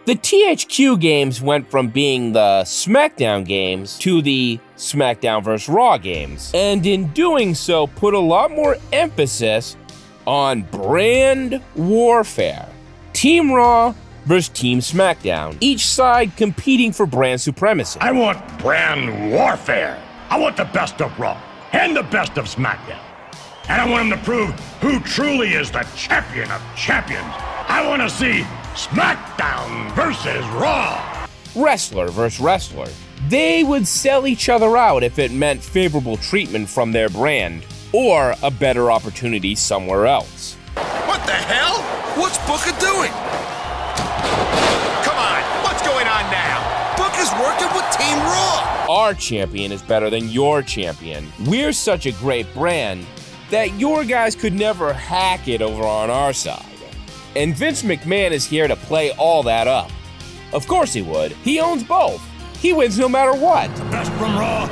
The THQ games went from being the SmackDown games to the SmackDown vs. Raw games, and in doing so put a lot more emphasis on brand warfare. Team Raw versus Team SmackDown, each side competing for brand supremacy. I want brand warfare. I want the best of Raw and the best of SmackDown. And I want them to prove who truly is the champion of champions. I want to see SmackDown versus Raw. Wrestler versus wrestler. They would sell each other out if it meant favorable treatment from their brand or a better opportunity somewhere else. What the hell? What's Booker doing? Come on, what's going on now? Booker's working with Team Raw. Our champion is better than your champion. We're such a great brand that your guys could never hack it over on our side. And Vince McMahon is here to play all that up. Of course he would. He owns both. He wins no matter what. The best from Raw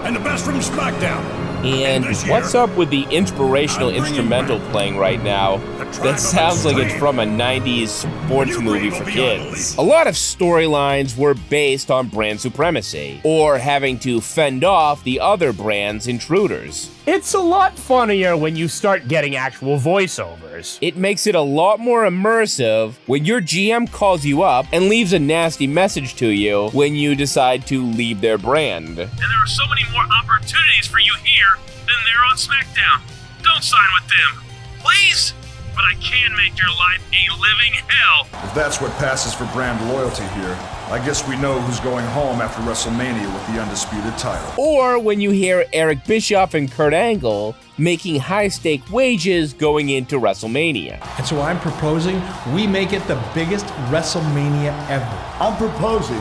and the best from SmackDown. And what's up with the inspirational instrumental playing right now that sounds like it's from a 90s sports movie for kids? A lot of storylines were based on brand supremacy, or having to fend off the other brand's intruders. It's a lot funnier when you start getting actual voiceovers. It makes it a lot more immersive when your GM calls you up and leaves a nasty message to you when you decide to leave their brand. And there are so many more opportunities for you here than there on SmackDown. Don't sign with them, please? But I can make your life a living hell. If that's what passes for brand loyalty here, I guess we know who's going home after WrestleMania with the undisputed title. Or when you hear Eric Bischoff and Kurt Angle making high-stake wages going into WrestleMania. And so I'm proposing we make it the biggest WrestleMania ever. I'm proposing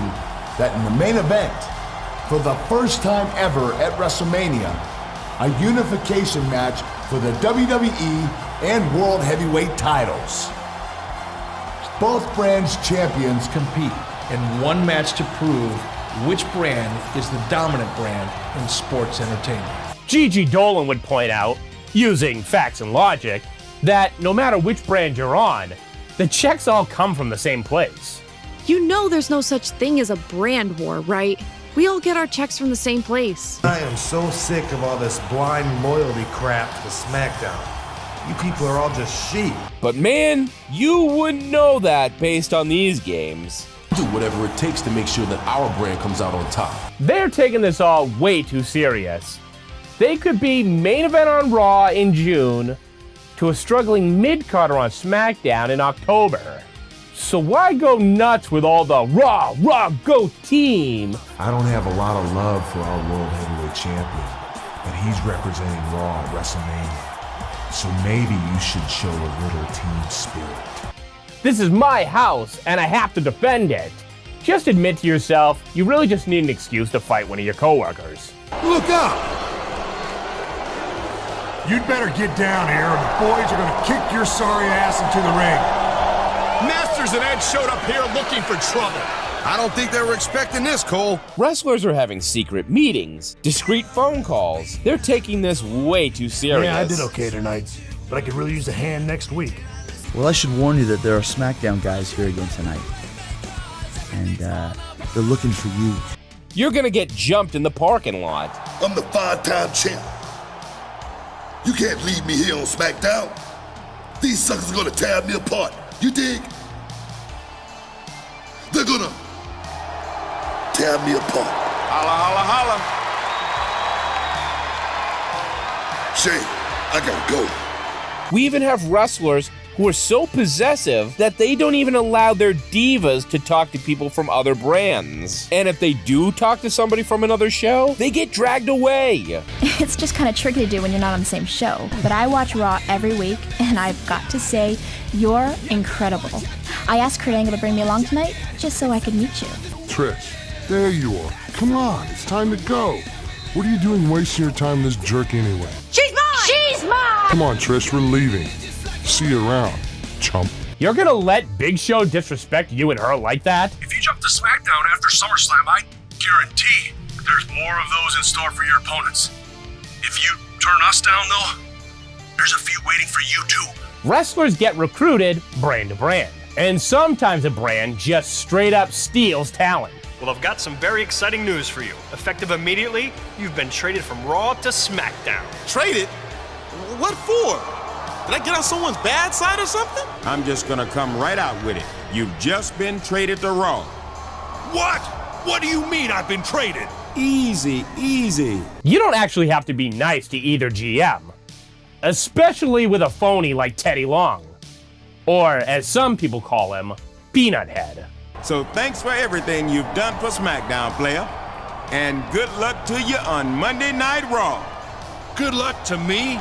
that in the main event, for the first time ever at WrestleMania, a unification match for the WWE and World Heavyweight titles. Both brands' champions Compete in one match to prove which brand is the dominant brand in sports entertainment. Gigi Dolan would point out, using facts and logic, that no matter which brand you're on, the checks all come from the same place. You know there's no such thing as a brand war, right? We all get our checks from the same place. I am so sick of all this blind loyalty crap to SmackDown. You people are all just sheep. But man, you wouldn't know that based on these games. Do whatever it takes to make sure that our brand comes out on top. They're taking this all way too serious. They could be main event on Raw in June to a struggling mid-carder on SmackDown in October. So why go nuts with all the Raw, go team? I don't have a lot of love for our World Heavyweight Champion, but he's representing Raw at WrestleMania. So maybe you should show a little team spirit. This is my house, and I have to defend it. Just admit to yourself, you really just need an excuse to fight one of your coworkers. Look out! You'd better get down here, or the boys are gonna kick your sorry ass into the ring. Masters and Ed showed up here looking for trouble. I don't think they were expecting this, Cole. Wrestlers are having secret meetings, discreet phone calls. They're taking this way too serious. Yeah, I did okay tonight, but I could really use a hand next week. Well, I should warn you that there are SmackDown guys here again tonight. And they're looking for you. You're gonna get jumped in the parking lot. I'm the 5-time champ. You can't leave me here on SmackDown. These suckers are gonna tear me apart. You dig? They're gonna tear me apart. Holla, holla, holla. Shane, I gotta go. We even have wrestlers who are so possessive that they don't even allow their divas to talk to people from other brands. And if they do talk to somebody from another show, they get dragged away. It's just kind of tricky to do when you're not on the same show. But I watch Raw every week, and I've got to say, you're incredible. I asked Kurt Angle to bring me along tonight, just so I could meet you. Trish, there you are. Come on, it's time to go. What are you doing wasting your time with this jerk anyway? She's mine! She's mine! Come on, Trish, we're leaving. See you around, chump. You're gonna let Big Show disrespect you and her like that? If you jump to SmackDown after SummerSlam, I guarantee there's more of those in store for your opponents. If you turn us down, though, there's a few waiting for you, too. Wrestlers get recruited brand to brand. And sometimes a brand just straight up steals talent. Well, I've got some very exciting news for you. Effective immediately, you've been traded from Raw to SmackDown. Traded? What for? Did I get on someone's bad side or something? I'm just gonna come right out with it. You've just been traded to Raw. What? What do you mean I've been traded? Easy, easy. You don't actually have to be nice to either GM, especially with a phony like Teddy Long, or as some people call him, Peanut Head. So thanks for everything you've done for SmackDown, player. And good luck to you on Monday Night Raw. Good luck to me?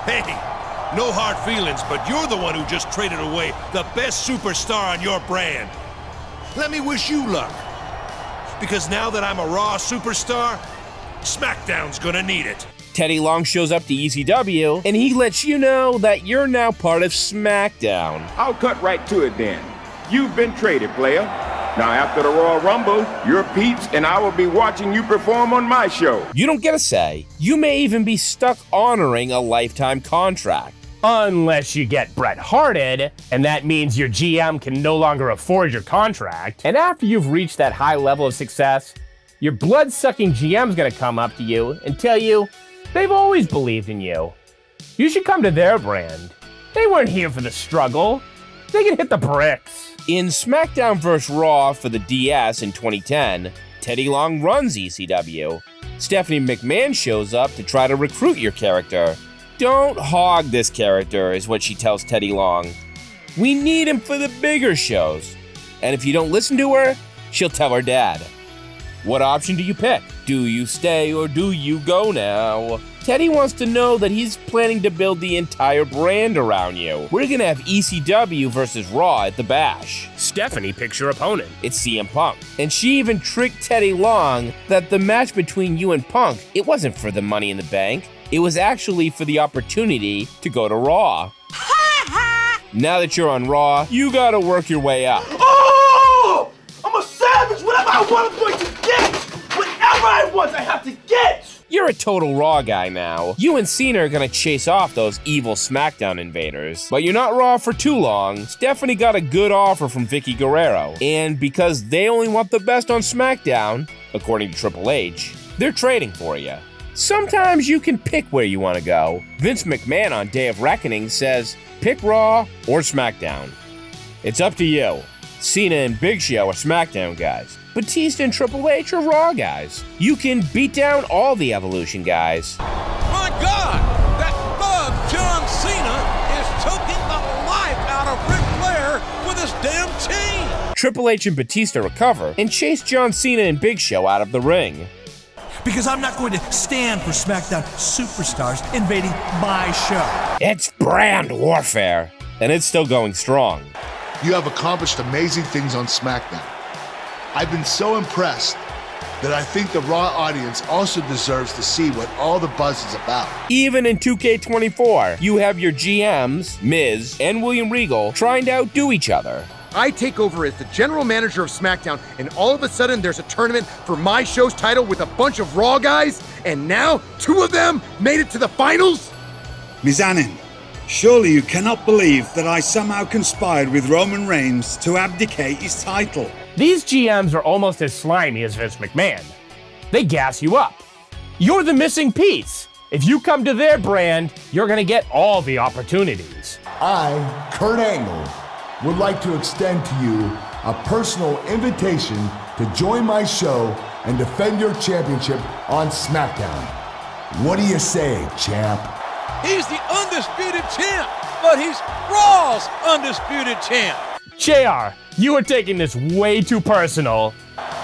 Hey, no hard feelings, but you're the one who just traded away the best superstar on your brand. Let me wish you luck. Because now that I'm a Raw superstar, SmackDown's gonna need it. Teddy Long shows up to ECW, and he lets you know that you're now part of SmackDown. I'll cut right to it then. You've been traded, player. Now after the Royal Rumble, you're Pete's, and I will be watching you perform on my show. You don't get a say. You may even be stuck honoring a lifetime contract. Unless you get Bret Harted, and that means your GM can no longer afford your contract. And after you've reached that high level of success, your blood-sucking GM's gonna come up to you and tell you they've always believed in you. You should come to their brand. They weren't here for the struggle. They can hit the bricks. In SmackDown vs. Raw for the DS in 2010, Teddy Long runs ECW. Stephanie McMahon shows up to try to recruit your character. Don't hog this character, is what she tells Teddy Long. We need him for the bigger shows. And if you don't listen to her, she'll tell her dad. What option do you pick? Do you stay or do you go now? Teddy wants to know that he's planning to build the entire brand around you. We're gonna have ECW versus Raw at the Bash. Stephanie picks your opponent. It's CM Punk. And she even tricked Teddy Long that the match between you and Punk, it wasn't for the Money in the Bank. It was actually for the opportunity to go to Raw. Now that you're on Raw, you gotta work your way up. Oh! I'm a savage! Whatever I want, I'm going to get! Whatever I want, I have to get! You're a total Raw guy now. You and Cena are gonna chase off those evil SmackDown invaders. But you're not Raw for too long. Stephanie got a good offer from Vicky Guerrero. And because they only want the best on SmackDown, according to Triple H, they're trading for you. Sometimes you can pick where you want to go. Vince McMahon on Day of Reckoning says, pick Raw or SmackDown. It's up to you. Cena and Big Show are SmackDown guys. Batista and Triple H are Raw guys. You can beat down all the Evolution guys. My God! That bug John Cena is choking the life out of Ric Flair with his damn team! Triple H and Batista recover and chase John Cena and Big Show out of the ring. Because I'm not going to stand for SmackDown superstars invading my show. It's brand warfare, and it's still going strong. You have accomplished amazing things on SmackDown. I've been so impressed that I think the Raw audience also deserves to see what all the buzz is about. Even in 2K24, you have your GMs, Miz and William Regal, trying to outdo each other. I take over as the general manager of SmackDown, and all of a sudden there's a tournament for my show's title with a bunch of Raw guys, and now 2 of them made it to the finals? Mizanin, surely you cannot believe that I somehow conspired with Roman Reigns to abdicate his title. These GMs are almost as slimy as Vince McMahon. They gas you up. You're the missing piece. If you come to their brand, you're gonna get all the opportunities. I, Kurt Angle, would like to extend to you a personal invitation to join my show and defend your championship on SmackDown. What do you say, champ? He's the undisputed champ, but he's Raw's undisputed champ. JR, you are taking this way too personal.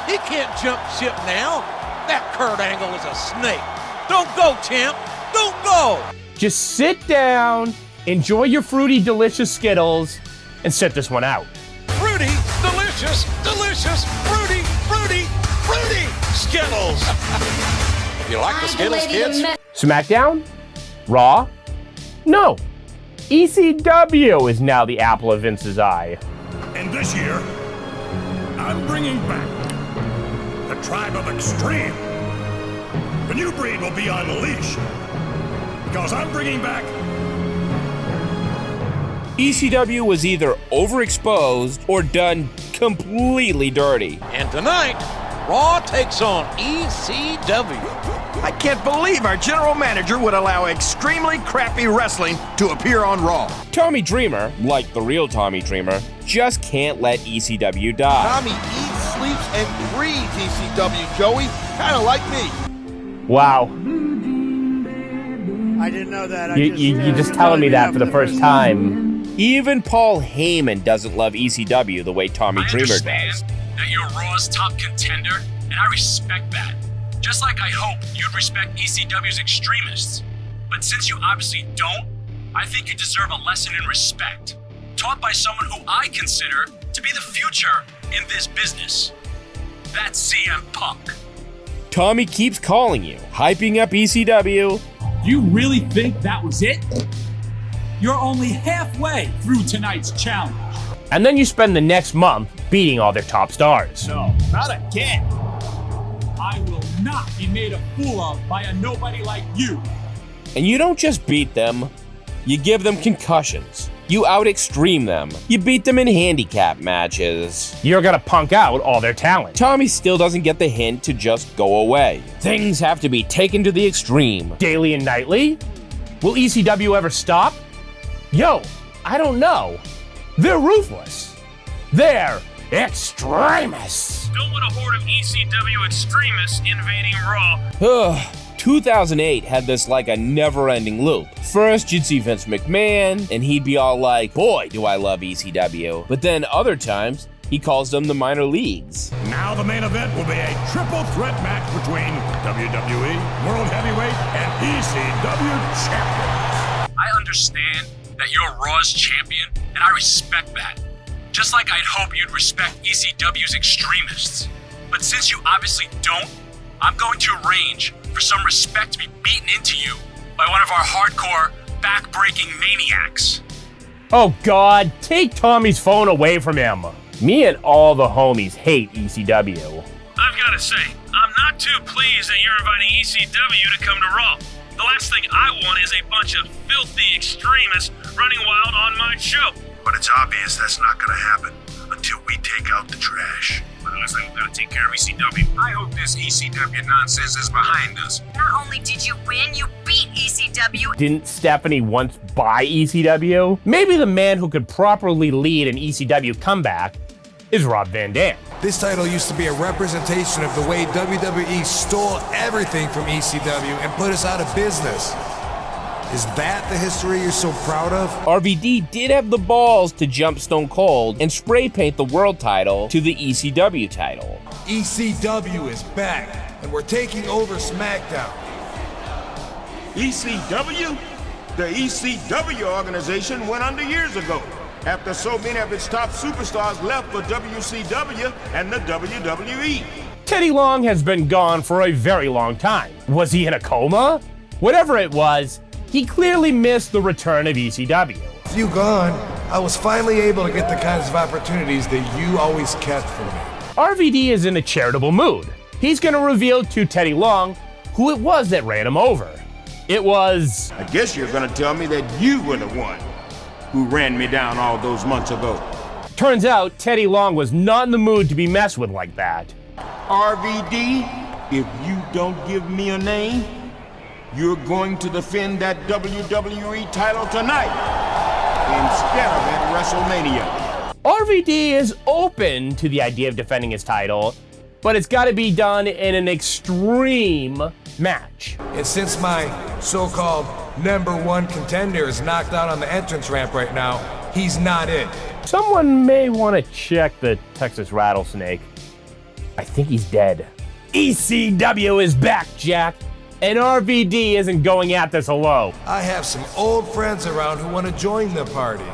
He can't jump ship now. That Kurt Angle is a snake. Don't go, champ. Don't go. Just sit down, enjoy your fruity, delicious Skittles, and sit this one out. Fruity, delicious, delicious, fruity, fruity, fruity Skittles. You like the Skittles, kids? SmackDown? Raw? No. ECW is now the apple of Vince's eye. And this year, I'm bringing back the Tribe of Extreme. The new breed will be on the leash because I'm bringing back ECW was either overexposed or done completely dirty. And tonight, Raw takes on ECW. I can't believe our general manager would allow extremely crappy wrestling to appear on Raw. Tommy Dreamer, like the real Tommy Dreamer, just can't let ECW die. Tommy eats, sleeps, and breathes ECW, Joey. Kinda like me. Wow. I didn't know that. You're just telling me that for the first time. Even Paul Heyman doesn't love ECW the way Tommy Dreamer does. That you're Raw's top contender, and I respect that. Just like I hope you'd respect ECW's extremists. But since you obviously don't, I think you deserve a lesson in respect, taught by someone who I consider to be the future in this business. That's CM Punk. Tommy keeps calling you, hyping up ECW. You really think that was it? You're only halfway through tonight's challenge. And then you spend the next month beating all their top stars. No, not again. I will not be made a fool of by a nobody like you. And you don't just beat them, you give them concussions. You out-extreme them. You beat them in handicap matches. You're gonna punk out all their talent. Tommy still doesn't get the hint to just go away. Things have to be taken to the extreme. Daily and nightly? Will ECW ever stop? Yo, I don't know. They're ruthless. They're extremists. Don't want a horde of ECW extremists invading Raw. 2008 had this like a never-ending loop. First, you'd see Vince McMahon, and he'd be all like, boy, do I love ECW. But then other times, he calls them the minor leagues. Now the main event will be a triple threat match between WWE, World Heavyweight, and ECW champions. I understand that you're Raw's champion, and I respect that. Just like I'd hope you'd respect ECW's extremists. But since you obviously don't, I'm going to arrange for some respect to be beaten into you by one of our hardcore, back-breaking maniacs. Oh God, take Tommy's phone away from him. Me and all the homies hate ECW. I've got to say, I'm not too pleased that you're inviting ECW to come to Raw. The last thing I want is a bunch of filthy extremists running wild on my show. But it's obvious that's not gonna happen until we take out the trash. But it looks like we've got to take care of ECW. I hope this ECW nonsense is behind us. Not only did you win, you beat ECW. Didn't Stephanie once buy ECW? Maybe the man who could properly lead an ECW comeback is Rob Van Dam. This title used to be a representation of the way WWE stole everything from ECW and put us out of business. Is that the history you're so proud of? RVD did have the balls to jump Stone Cold and spray paint the world title to the ECW title. ECW is back, and we're taking over SmackDown. ECW? The ECW organization went under years ago, after so many of its top superstars left for WCW and the WWE. Teddy Long has been gone for a very long time. Was he in a coma? Whatever it was, he clearly missed the return of ECW. With you gone, I was finally able to get the kinds of opportunities that you always kept for me. RVD is in a charitable mood. He's gonna reveal to Teddy Long who it was that ran him over. It was... I guess you're gonna tell me that you were the one who ran me down all those months ago. Turns out Teddy Long was not in the mood to be messed with like that. RVD, if you don't give me a name, you're going to defend that WWE title tonight instead of at WrestleMania. RVD is open to the idea of defending his title, but it's got to be done in an extreme match. And since my so-called #1 contender is knocked out on the entrance ramp right now, he's not it. Someone may want to check the Texas Rattlesnake. I think he's dead. ECW is back, Jack. And RVD isn't going at this alone. I have some old friends around who want to join the party.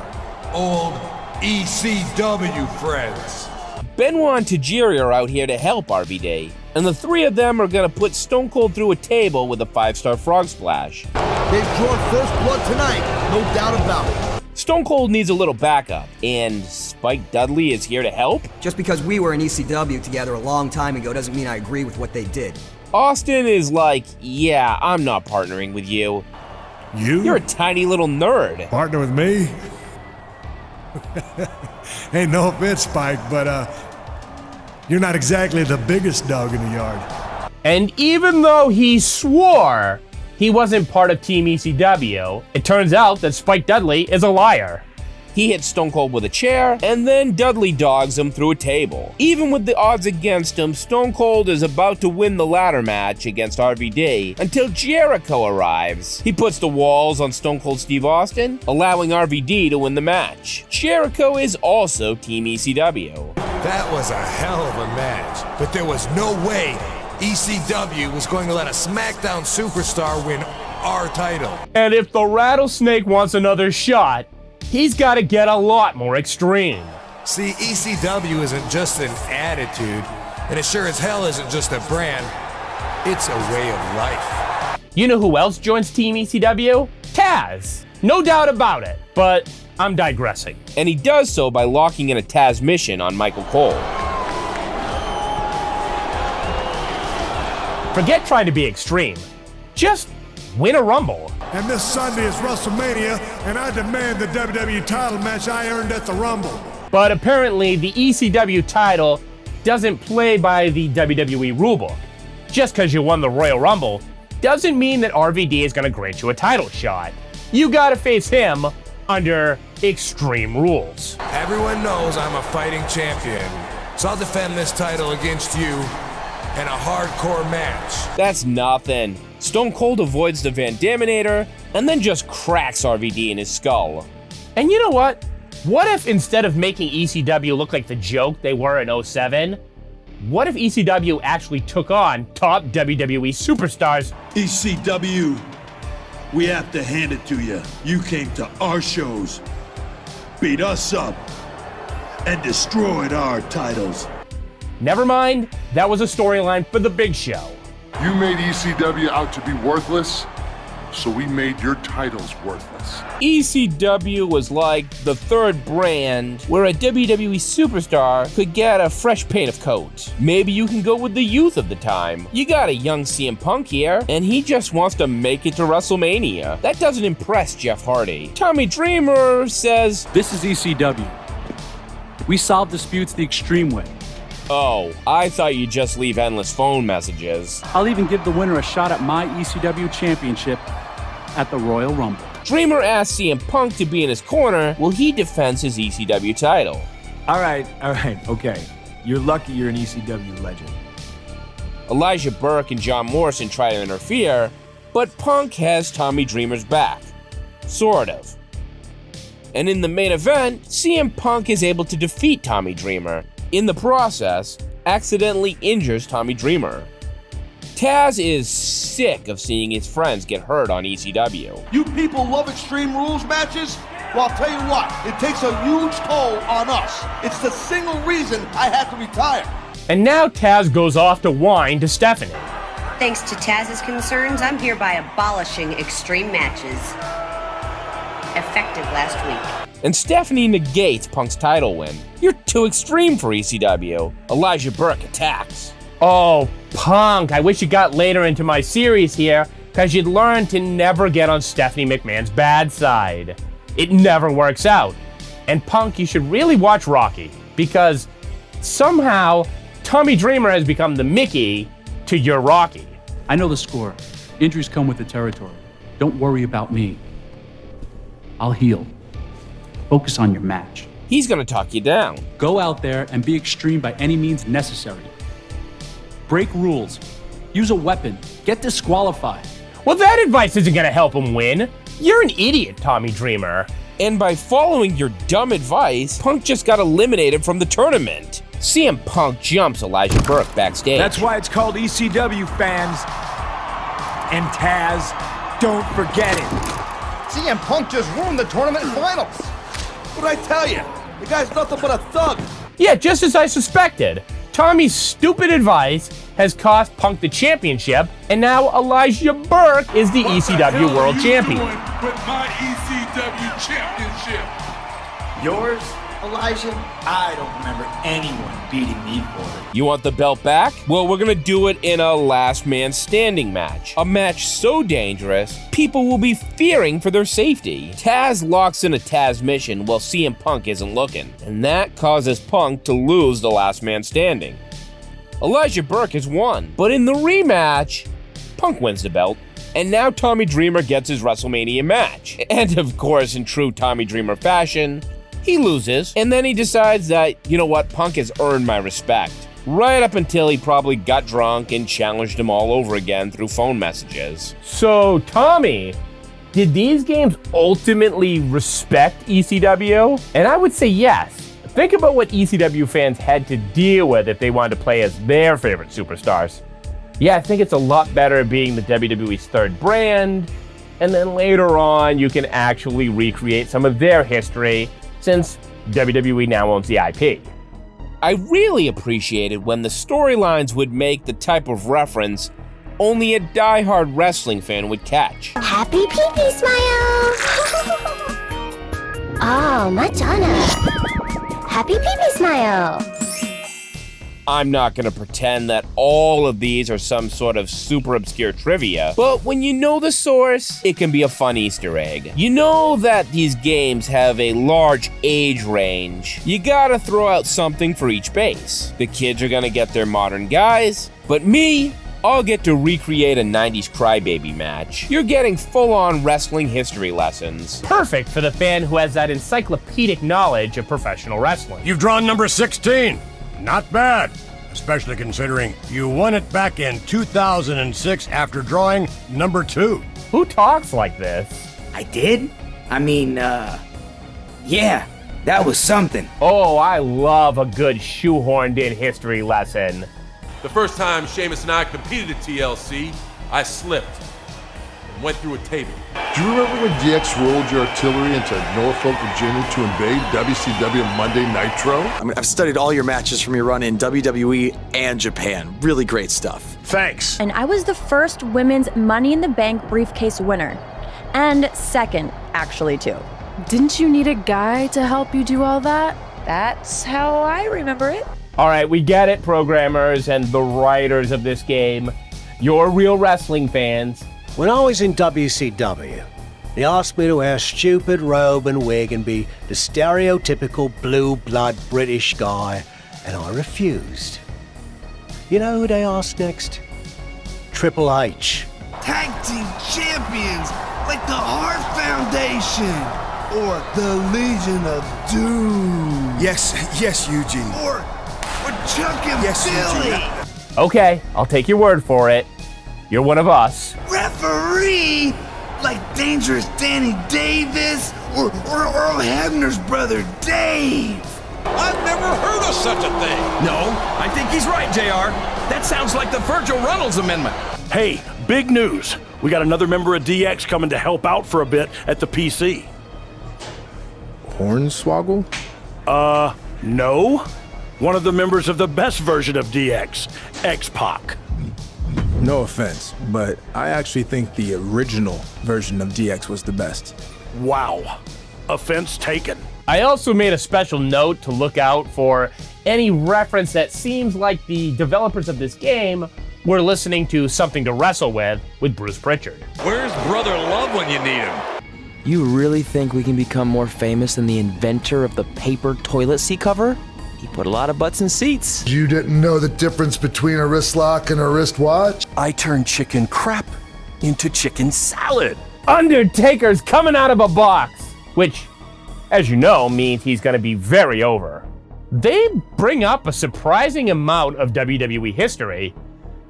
Old ECW friends. Benoit and Tajiri are out here to help RVD, and the three of them are gonna put Stone Cold through a table with a 5-star frog splash. They've drawn first blood tonight, no doubt about it. Stone Cold needs a little backup, and Spike Dudley is here to help? Just because we were in ECW together a long time ago doesn't mean I agree with what they did. Austin is like, yeah, I'm not partnering with you. You? You're a tiny little nerd. Partner with me? Hey, no offense, Spike, but you're not exactly the biggest dog in the yard. And even though he swore he wasn't part of Team ECW, it turns out that Spike Dudley is a liar. He hits Stone Cold with a chair, and then Dudley dogs him through a table. Even with the odds against him, Stone Cold is about to win the ladder match against RVD until Jericho arrives. He puts the walls on Stone Cold Steve Austin, allowing RVD to win the match. Jericho is also Team ECW. That was a hell of a match, but there was no way ECW was going to let a SmackDown superstar win our title. And if the Rattlesnake wants another shot, he's got to get a lot more extreme. See, ECW isn't just an attitude, and it sure as hell isn't just a brand. It's a way of life. You know who else joins Team ECW? Taz. No doubt about it, but I'm digressing. And he does so by locking in a Taz mission on Michael Cole. Forget trying to be extreme. Just win a Rumble. And this Sunday is WrestleMania, and I demand the WWE title match I earned at the Rumble. But apparently, the ECW title doesn't play by the WWE rulebook. Just because you won the Royal Rumble doesn't mean that RVD is going to grant you a title shot. You gotta face him under Extreme Rules. Everyone knows I'm a fighting champion, so I'll defend this title against you in a hardcore match. That's nothing. Stone Cold avoids the Van Daminator and then just cracks RVD in his skull. And you know what? What if instead of making ECW look like the joke they were in 07, what if ECW actually took on top WWE superstars? ECW, we have to hand it to you. You came to our shows, beat us up, and destroyed our titles. Never mind, that was a storyline for the Big Show. You made ECW out to be worthless, so we made your titles worthless. ECW was like the third brand where a WWE superstar could get a fresh paint of coat. Maybe you can go with the youth of the time. You got a young CM Punk here, and he just wants to make it to WrestleMania. That doesn't impress Jeff Hardy. Tommy Dreamer says, "This is ECW. We solve disputes the extreme way. Oh, I thought you'd just leave endless phone messages. I'll even give the winner a shot at my ECW championship at the Royal Rumble." Dreamer asks CM Punk to be in his corner while he defends his ECW title. All right, okay. You're lucky you're an ECW legend. Elijah Burke and John Morrison try to interfere, but Punk has Tommy Dreamer's back. Sort of. And in the main event, CM Punk is able to defeat Tommy Dreamer. In the process, accidentally injures Tommy Dreamer. Taz is sick of seeing his friends get hurt on ECW. You people love Extreme Rules matches? Well, I'll tell you what, it takes a huge toll on us. It's the single reason I had to retire. And now Taz goes off to whine to Stephanie. Thanks to Taz's concerns, I'm hereby abolishing extreme matches. Effective last week. And Stephanie negates Punk's title win. "You're too extreme for ECW." Elijah Burke attacks. Oh, Punk, I wish you got later into my series here, because you'd learn to never get on Stephanie McMahon's bad side. It never works out. And Punk, you should really watch Rocky, because somehow Tommy Dreamer has become the Mickey to your Rocky. I know the score. Injuries come with the territory. Don't worry about me. I'll heal. Focus on your match. He's gonna talk you down. Go out there and be extreme by any means necessary. Break rules. Use a weapon. Get disqualified. Well, that advice isn't gonna help him win. You're an idiot, Tommy Dreamer. And by following your dumb advice, Punk just got eliminated from the tournament. CM Punk jumps Elijah Burke backstage. That's why it's called ECW, fans. And Taz, don't forget it. CM Punk just ruined the tournament finals. What'd I tell you? The guy's nothing but a thug. Yeah, just as I suspected. Tommy's stupid advice has cost Punk the championship, and now Elijah Burke is the ECW World Champion. With my ECW championship. Yours Elijah, I don't remember anyone beating me for it. You want the belt back? Well, we're gonna do it in a last man standing match. A match so dangerous, people will be fearing for their safety. Taz locks in a Taz mission while CM Punk isn't looking, and that causes Punk to lose the last man standing. Elijah Burke has won, but in the rematch, Punk wins the belt. And now Tommy Dreamer gets his WrestleMania match. And of course, in true Tommy Dreamer fashion, he loses, and then he decides that, you know what, Punk has earned my respect. Right up until he probably got drunk and challenged him all over again through phone messages. So, Tommy, did these games ultimately respect ECW? And I would say yes. Think about what ECW fans had to deal with if they wanted to play as their favorite superstars. Yeah, I think it's a lot better being the WWE's third brand, and then later on you can actually recreate some of their history since WWE now owns the IP. I really appreciated when the storylines would make the type of reference only a die-hard wrestling fan would catch. Happy pee-pee smile! Oh, Madonna! Happy pee-pee smile! I'm not going to pretend that all of these are some sort of super obscure trivia, but when you know the source, it can be a fun Easter egg. You know that these games have a large age range. You gotta throw out something for each base. The kids are gonna get their modern guys, but me, I'll get to recreate a 90s crybaby match. You're getting full-on wrestling history lessons. Perfect for the fan who has that encyclopedic knowledge of professional wrestling. You've drawn number 16. Not bad, especially considering you won it back in 2006 after drawing number 2. Who talks like this? I did? I mean, yeah, that was something. Oh, I love a good shoehorned in history lesson. The first time Sheamus and I competed at TLC, I slipped and went through a table. Do you remember when DX rolled your artillery into Norfolk, Virginia to invade WCW Monday Nitro? I mean, I've studied all your matches from your run in WWE and Japan. Really great stuff. Thanks. And I was the first women's Money in the Bank briefcase winner. And second, actually, too. Didn't you need a guy to help you do all that? That's how I remember it. All right, we get it, programmers and the writers of this game. You're real wrestling fans. When I was in WCW, they asked me to wear a stupid robe and wig and be the stereotypical blue blood British guy, and I refused. You know who they asked next? Triple H. Tag team champions like the Hart Foundation or the Legion of Doom. Yes, Eugene. Or Chuck and Billy. Okay, I'll take your word for it. You're one of us. Referee like Dangerous Danny Davis or Earl Hebner's brother Dave. I've never heard of such a thing. No, I think he's right, JR. That sounds like the Virgil Runnels Amendment. Hey, big news. We got another member of DX coming to help out for a bit at the PC. Hornswoggle? No. One of the members of the best version of DX, X-Pac. No offense, but I actually think the original version of DX was the best. Wow. Offense taken. I also made a special note to look out for any reference that seems like the developers of this game were listening to Something to Wrestle with Bruce Pritchard. Where's Brother Love when you need him? You really think we can become more famous than the inventor of the paper toilet seat cover? He put a lot of butts in seats. You didn't know the difference between a wrist lock and a wristwatch? I turned chicken crap into chicken salad. Undertaker's coming out of a box, which, as you know, means he's going to be very over. They bring up a surprising amount of WWE history,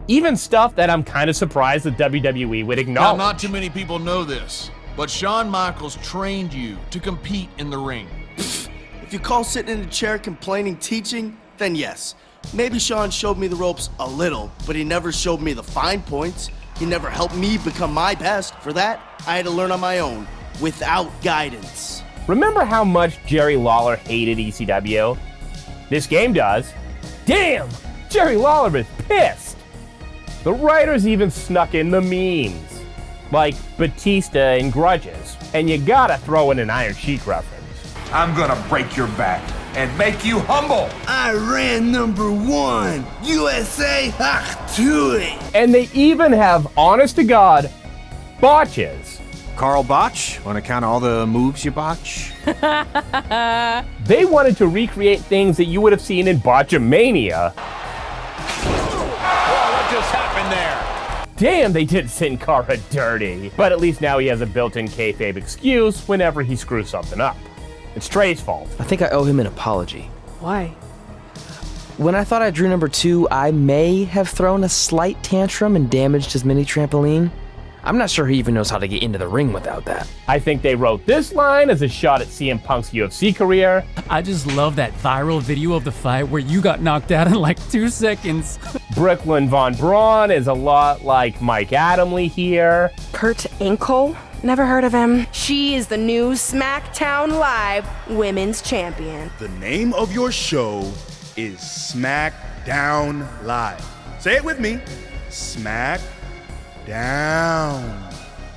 even stuff that I'm kind of surprised that WWE would acknowledge. Now, not too many people know this, but Shawn Michaels trained you to compete in the ring. If you call sitting in a chair complaining teaching, then yes. Maybe Shawn showed me the ropes a little, but he never showed me the fine points. He never helped me become my best. For that, I had to learn on my own, without guidance. Remember how much Jerry Lawler hated ECW? This game does. Damn! Jerry Lawler is pissed! The writers even snuck in the memes, like Batista in Grudges, and you gotta throw in an Iron Sheik reference. I'm gonna break your back. and make you humble. I ran #1, USA, do it. And they even have, honest to God, botches. Carl Botch, on account of all the moves you botch? They wanted to recreate things that you would have seen in Botchamania. Whoa, what just happened there? Damn, they did Sin Cara dirty. But at least now he has a built-in kayfabe excuse whenever he screws something up. It's Trey's fault. I think I owe him an apology. Why? When I thought I drew #2, I may have thrown a slight tantrum and damaged his mini trampoline. I'm not sure he even knows how to get into the ring without that. I think they wrote this line as a shot at CM Punk's UFC career. I just love that viral video of the fight where you got knocked out in like 2 seconds. Brooklyn Von Braun is a lot like Mike Adamle here. Kurt Angle? Never heard of him. She is the new SmackDown Live Women's Champion. The name of your show is SmackDown Live. Say it with me. SmackDown.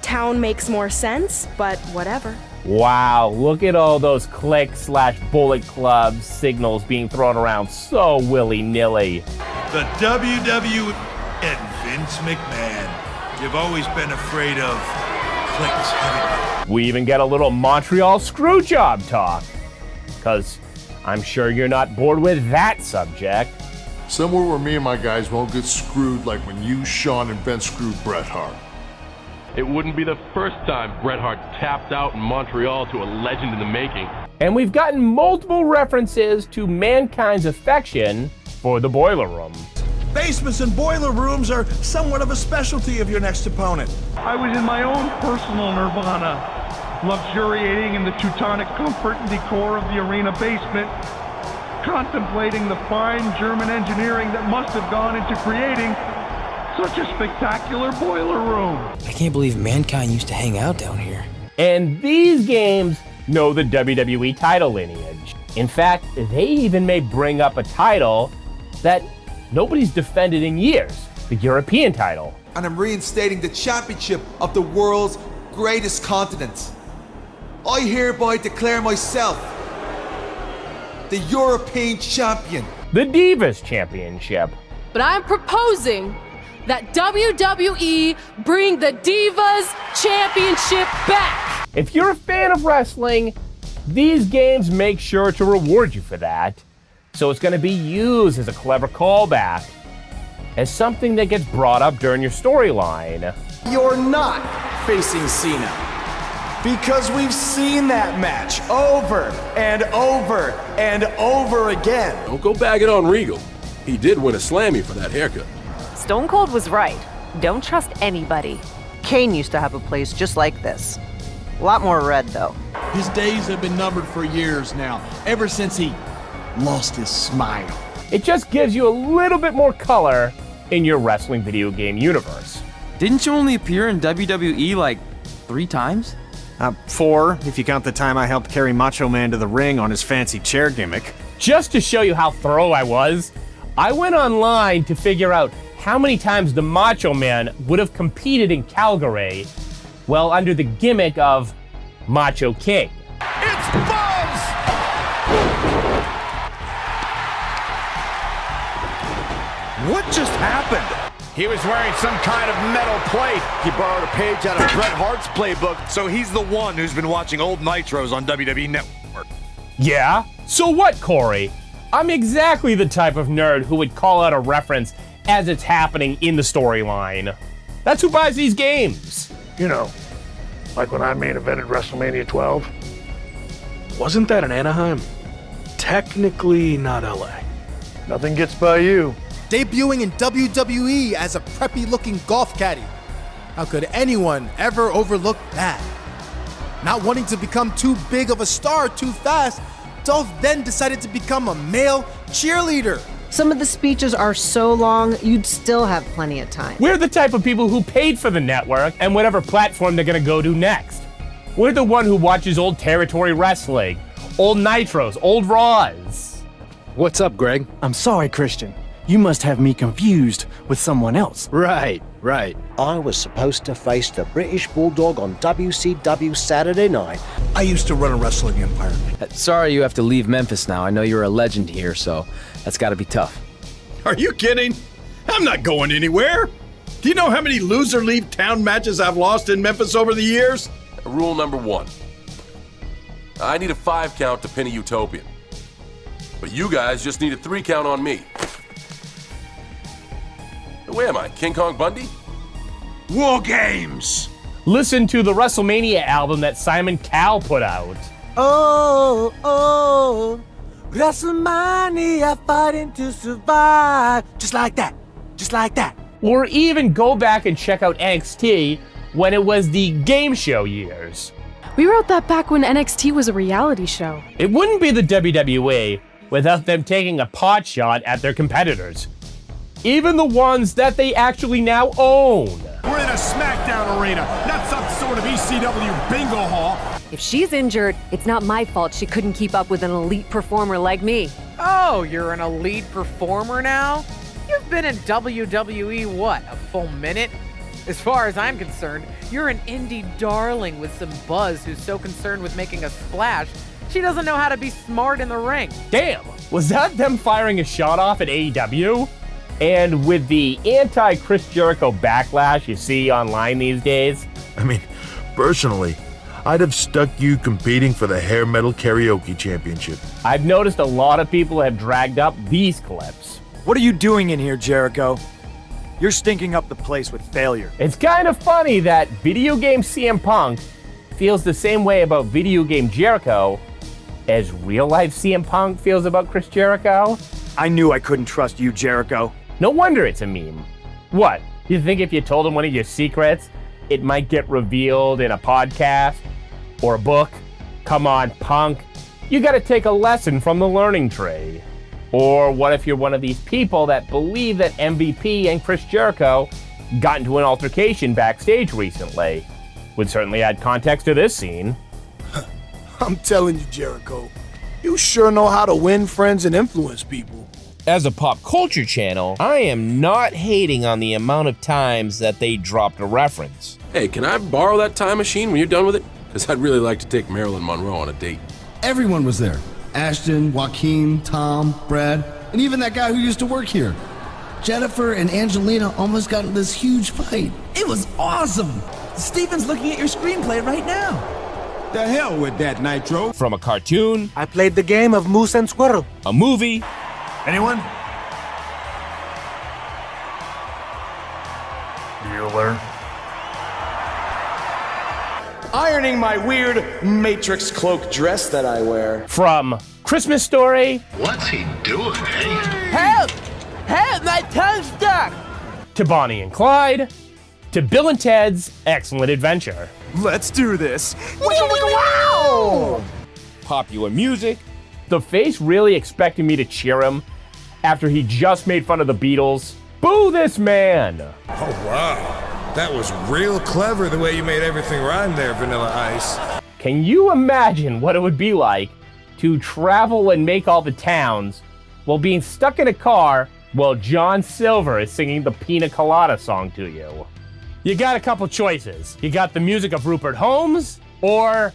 Town makes more sense, but whatever. Wow, look at all those click/Bullet Club signals being thrown around so willy-nilly. The WWE and Vince McMahon. You've always been afraid of clicks, haven't you? We even get a little Montreal Screwjob talk. Because I'm sure you're not bored with that subject. Somewhere where me and my guys won't get screwed like when you, Sean, and Vince screwed Bret Hart. It wouldn't be the first time Bret Hart tapped out in Montreal to a legend in the making. And we've gotten multiple references to Mankind's affection for the Boiler Room. Basements and boiler rooms are somewhat of a specialty of your next opponent. I was in my own personal nirvana, luxuriating in the Teutonic comfort and decor of the arena basement, contemplating the fine German engineering that must have gone into creating such a spectacular boiler room. I can't believe Mankind used to hang out down here. And these games know the WWE title lineage. In fact, they even may bring up a title that nobody's defended in years, the European title. And I'm reinstating the championship of the world's greatest continent. I hereby declare myself the European champion. The Divas Championship. But I'm proposing that WWE bring the Divas Championship back. If you're a fan of wrestling, these games make sure to reward you for that. So it's going to be used as a clever callback, as something that gets brought up during your storyline. You're not facing Cena, because we've seen that match over and over and over again. Don't go bagging on Regal. He did win a Slammy for that haircut. Stone Cold was right. Don't trust anybody. Kane used to have a place just like this. A lot more red, though. His days have been numbered for years now, ever since he lost his smile. It just gives you a little bit more color in your wrestling video game universe. Didn't you only appear in WWE like 3 times? 4, if you count the time I helped carry Macho Man to the ring on his fancy chair gimmick. Just to show you how thorough I was, I went online to figure out how many times the Macho Man would have competed in Calgary, well, under the gimmick of Macho King. It's Buzz! What just happened? He was wearing some kind of metal plate. He borrowed a page out of Bret Hart's playbook, so he's the one who's been watching old Nitros on WWE Network. Yeah? So what, Corey? I'm exactly the type of nerd who would call out a reference as it's happening in the storyline. That's who buys these games. You know, like when I main evented WrestleMania 12. Wasn't that in Anaheim? Technically not LA. Nothing gets by you. Debuting in WWE as a preppy-looking golf caddy. How could anyone ever overlook that? Not wanting to become too big of a star too fast, Dolph then decided to become a male cheerleader. Some of the speeches are so long, you'd still have plenty of time. We're the type of people who paid for the network and whatever platform they're gonna go to next. We're the one who watches old territory wrestling, old Nitros, old Raws. What's up, Greg? I'm sorry, Christian. You must have me confused with someone else. Right. I was supposed to face the British Bulldog on WCW Saturday night. I used to run a wrestling empire. Sorry you have to leave Memphis now. I know you're a legend here, so that's gotta be tough. Are you kidding? I'm not going anywhere. Do you know how many loser leave town matches I've lost in Memphis over the years? Rule number 1. I need a 5 count to pin a Utopian. But you guys just need a 3 count on me. Where am I, King Kong Bundy? War Games! Listen to the WrestleMania album that Simon Cowell put out. Oh, WrestleMania fighting to survive. Just like that. Or even go back and check out NXT when it was the game show years. We wrote that back when NXT was a reality show. It wouldn't be the WWE without them taking a pot shot at their competitors. Even the ones that they actually now own. We're in a SmackDown arena, not some sort of ECW bingo hall. If she's injured, it's not my fault she couldn't keep up with an elite performer like me. Oh, you're an elite performer now? You've been in WWE, what, a full minute? As far as I'm concerned, you're an indie darling with some buzz who's so concerned with making a splash, she doesn't know how to be smart in the ring. Damn, was that them firing a shot off at AEW? And with the anti-Chris Jericho backlash you see online these days? I mean, personally, I'd have stuck you competing for the hair metal karaoke championship. I've noticed a lot of people have dragged up these clips. What are you doing in here, Jericho? You're stinking up the place with failure. It's kind of funny that video game CM Punk feels the same way about video game Jericho as real life CM Punk feels about Chris Jericho. I knew I couldn't trust you, Jericho. No wonder it's a meme. What? You think if you told him one of your secrets, it might get revealed in a podcast or a book? Come on, Punk. You gotta take a lesson from the learning tree. Or what if you're one of these people that believe that MVP and Chris Jericho got into an altercation backstage recently? Would certainly add context to this scene. I'm telling you, Jericho, you sure know how to win friends and influence people. As a pop culture channel, I am not hating on the amount of times that they dropped a reference. Hey, can I borrow that time machine when you're done with it? Because I'd really like to take Marilyn Monroe on a date. Everyone was there. Ashton, Joaquin, Tom, Brad, and even that guy who used to work here. Jennifer and Angelina almost got in this huge fight. It was awesome. Steven's looking at your screenplay right now. The hell with that, Nitro. From a cartoon, I played the game of Moose and Squirrel. a movie, Anyone? Bueller. Ironing my weird Matrix cloak dress that I wear. from Christmas Story, What's he doing, eh? Help! Help! My tongue's stuck! to Bonnie and Clyde, to Bill and Ted's Excellent Adventure. Let's do this. Wow! Popular music. The face really expected me to cheer him after he just made fun of the Beatles. Boo this man! Oh, wow. That was real clever the way you made everything rhyme there, Vanilla Ice. Can you imagine what it would be like to travel and make all the towns while being stuck in a car while John Silver is singing the Pina Colada song to you? You got a couple choices. You got the music of Rupert Holmes or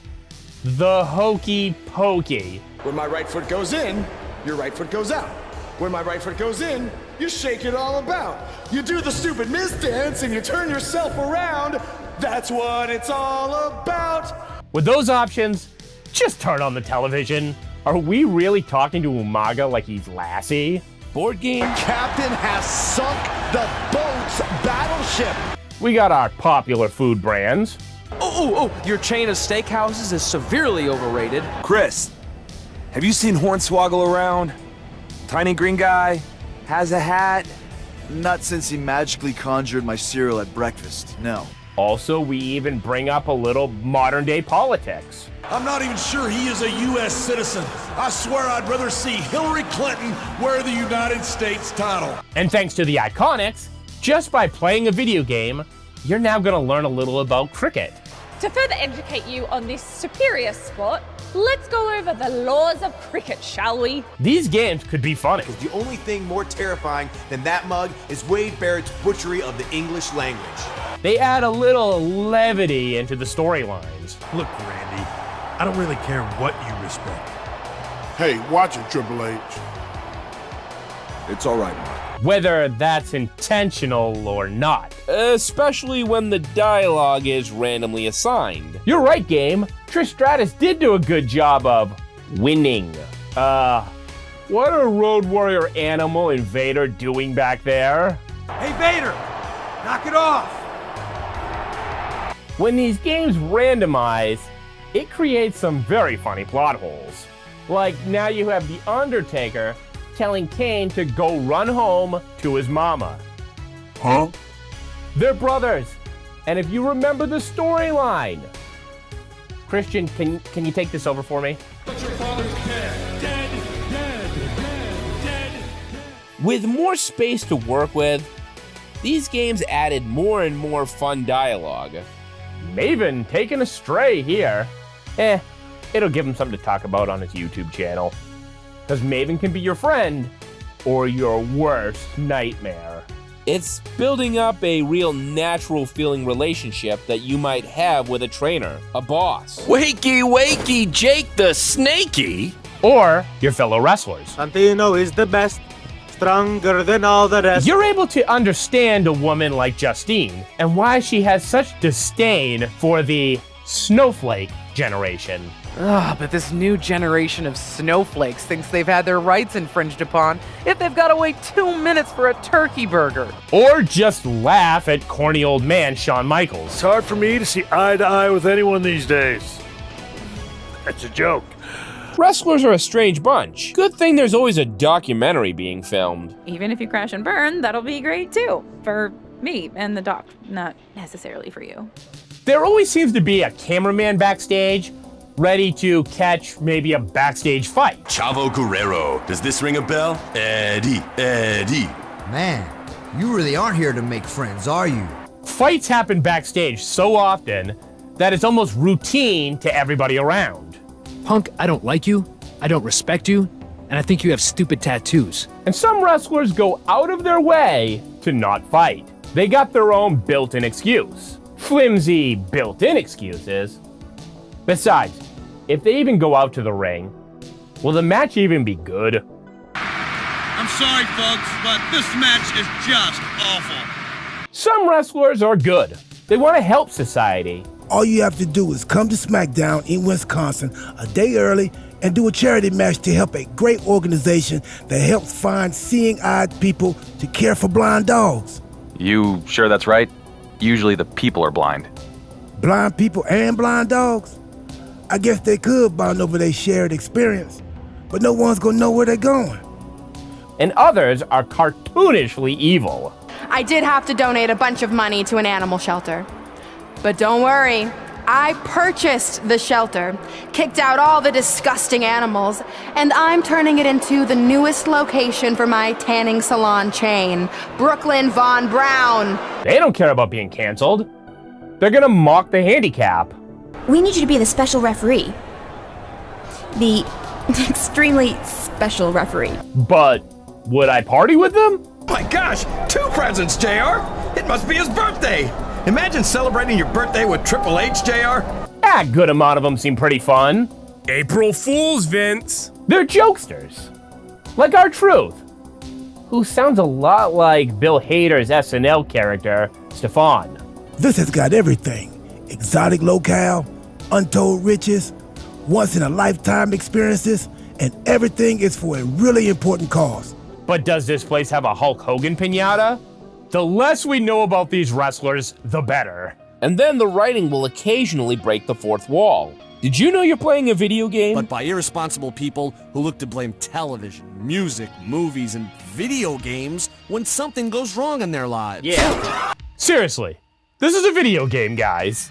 the Hokey Pokey. When my right foot goes in, your right foot goes out. When my right foot goes in, you shake it all about. You do the stupid Miz dance and you turn yourself around. That's what it's all about. With those options, just turn on the television. Are we really talking to Umaga like he's Lassie? Board game? Captain has sunk the boat's battleship. We got our popular food brands. Oh, your chain of steakhouses is severely overrated. Chris, have you seen Hornswoggle around? Tiny green guy, has a hat. Not since he magically conjured my cereal at breakfast, no. Also, we even bring up a little modern day politics. I'm not even sure he is a U.S. citizen. I swear I'd rather see Hillary Clinton wear the United States title. And thanks to the Iconics, just by playing a video game, you're now gonna learn a little about cricket. To further educate you on this superior sport, let's go over the laws of cricket, shall we? These games could be funny. Because the only thing more terrifying than that mug is Wade Barrett's butchery of the English language. They add a little levity into the storylines. Look, Randy, I don't really care what you respect. Hey, watch it, Triple H. It's all right, Mark. Whether that's intentional or not. Especially when the dialogue is randomly assigned. You're right, Game. Trish Stratus did do a good job of winning. What are Road Warrior Animal and Vader doing back there? Hey, Vader! Knock it off! When these games randomize, it creates some very funny plot holes. Like now you have The Undertaker telling Kane to go run home to his mama. Huh? They're brothers. And if you remember the storyline, Christian, can you take this over for me? With more space to work with, these games added more and more fun dialogue. Maven taken astray here. It'll give him something to talk about on his YouTube channel. Because Maven can be your friend or your worst nightmare. It's building up a real natural feeling relationship that you might have with a trainer, a boss. Wakey, wakey, Jake the Snakey! Or your fellow wrestlers. Santino is the best, stronger than all the rest. You're able to understand a woman like Justine and why she has such disdain for the snowflake generation. But this new generation of snowflakes thinks they've had their rights infringed upon if they've got to wait 2 minutes for a turkey burger. Or just laugh at corny old man Shawn Michaels. It's hard for me to see eye to eye with anyone these days. That's a joke. Wrestlers are a strange bunch. Good thing there's always a documentary being filmed. Even if you crash and burn, that'll be great too. For me and the doc, not necessarily for you. There always seems to be a cameraman backstage ready to catch maybe a backstage fight. Chavo Guerrero. Does this ring a bell? Eddie. Man, you really aren't here to make friends, are you? Fights happen backstage so often that it's almost routine to everybody around. Punk, I don't like you, I don't respect you, and I think you have stupid tattoos. And some wrestlers go out of their way to not fight. They got their own built-in excuse. Flimsy built-in excuses. Besides, if they even go out to the ring, will the match even be good? I'm sorry, folks, but this match is just awful. Some wrestlers are good. They want to help society. All you have to do is come to SmackDown in Wisconsin a day early and do a charity match to help a great organization that helps find seeing-eyed people to care for blind dogs. You sure that's right? Usually the people are blind. Blind people and blind dogs? I guess they could bond over their shared experience, but no one's gonna know where they're going. And others are cartoonishly evil. I did have to donate a bunch of money to an animal shelter. But don't worry, I purchased the shelter, kicked out all the disgusting animals, and I'm turning it into the newest location for my tanning salon chain, Brooklyn Von Brown. They don't care about being canceled. They're gonna mock the handicap. We need you to be the special referee. The extremely special referee. But would I party with them? My gosh, 2 presents, JR! It must be his birthday! Imagine celebrating your birthday with Triple H, JR! A good amount of them seem pretty fun. April Fools, Vince! They're jokesters. Like R-Truth, who sounds a lot like Bill Hader's SNL character, Stefan. This has got everything. Exotic locale, untold riches, once-in-a-lifetime experiences, and everything is for a really important cause. But does this place have a Hulk Hogan piñata? The less we know about these wrestlers, the better. And then the writing will occasionally break the fourth wall. Did you know you're playing a video game? But by irresponsible people who look to blame television, music, movies, and video games when something goes wrong in their lives. Yeah. Seriously, this is a video game, guys.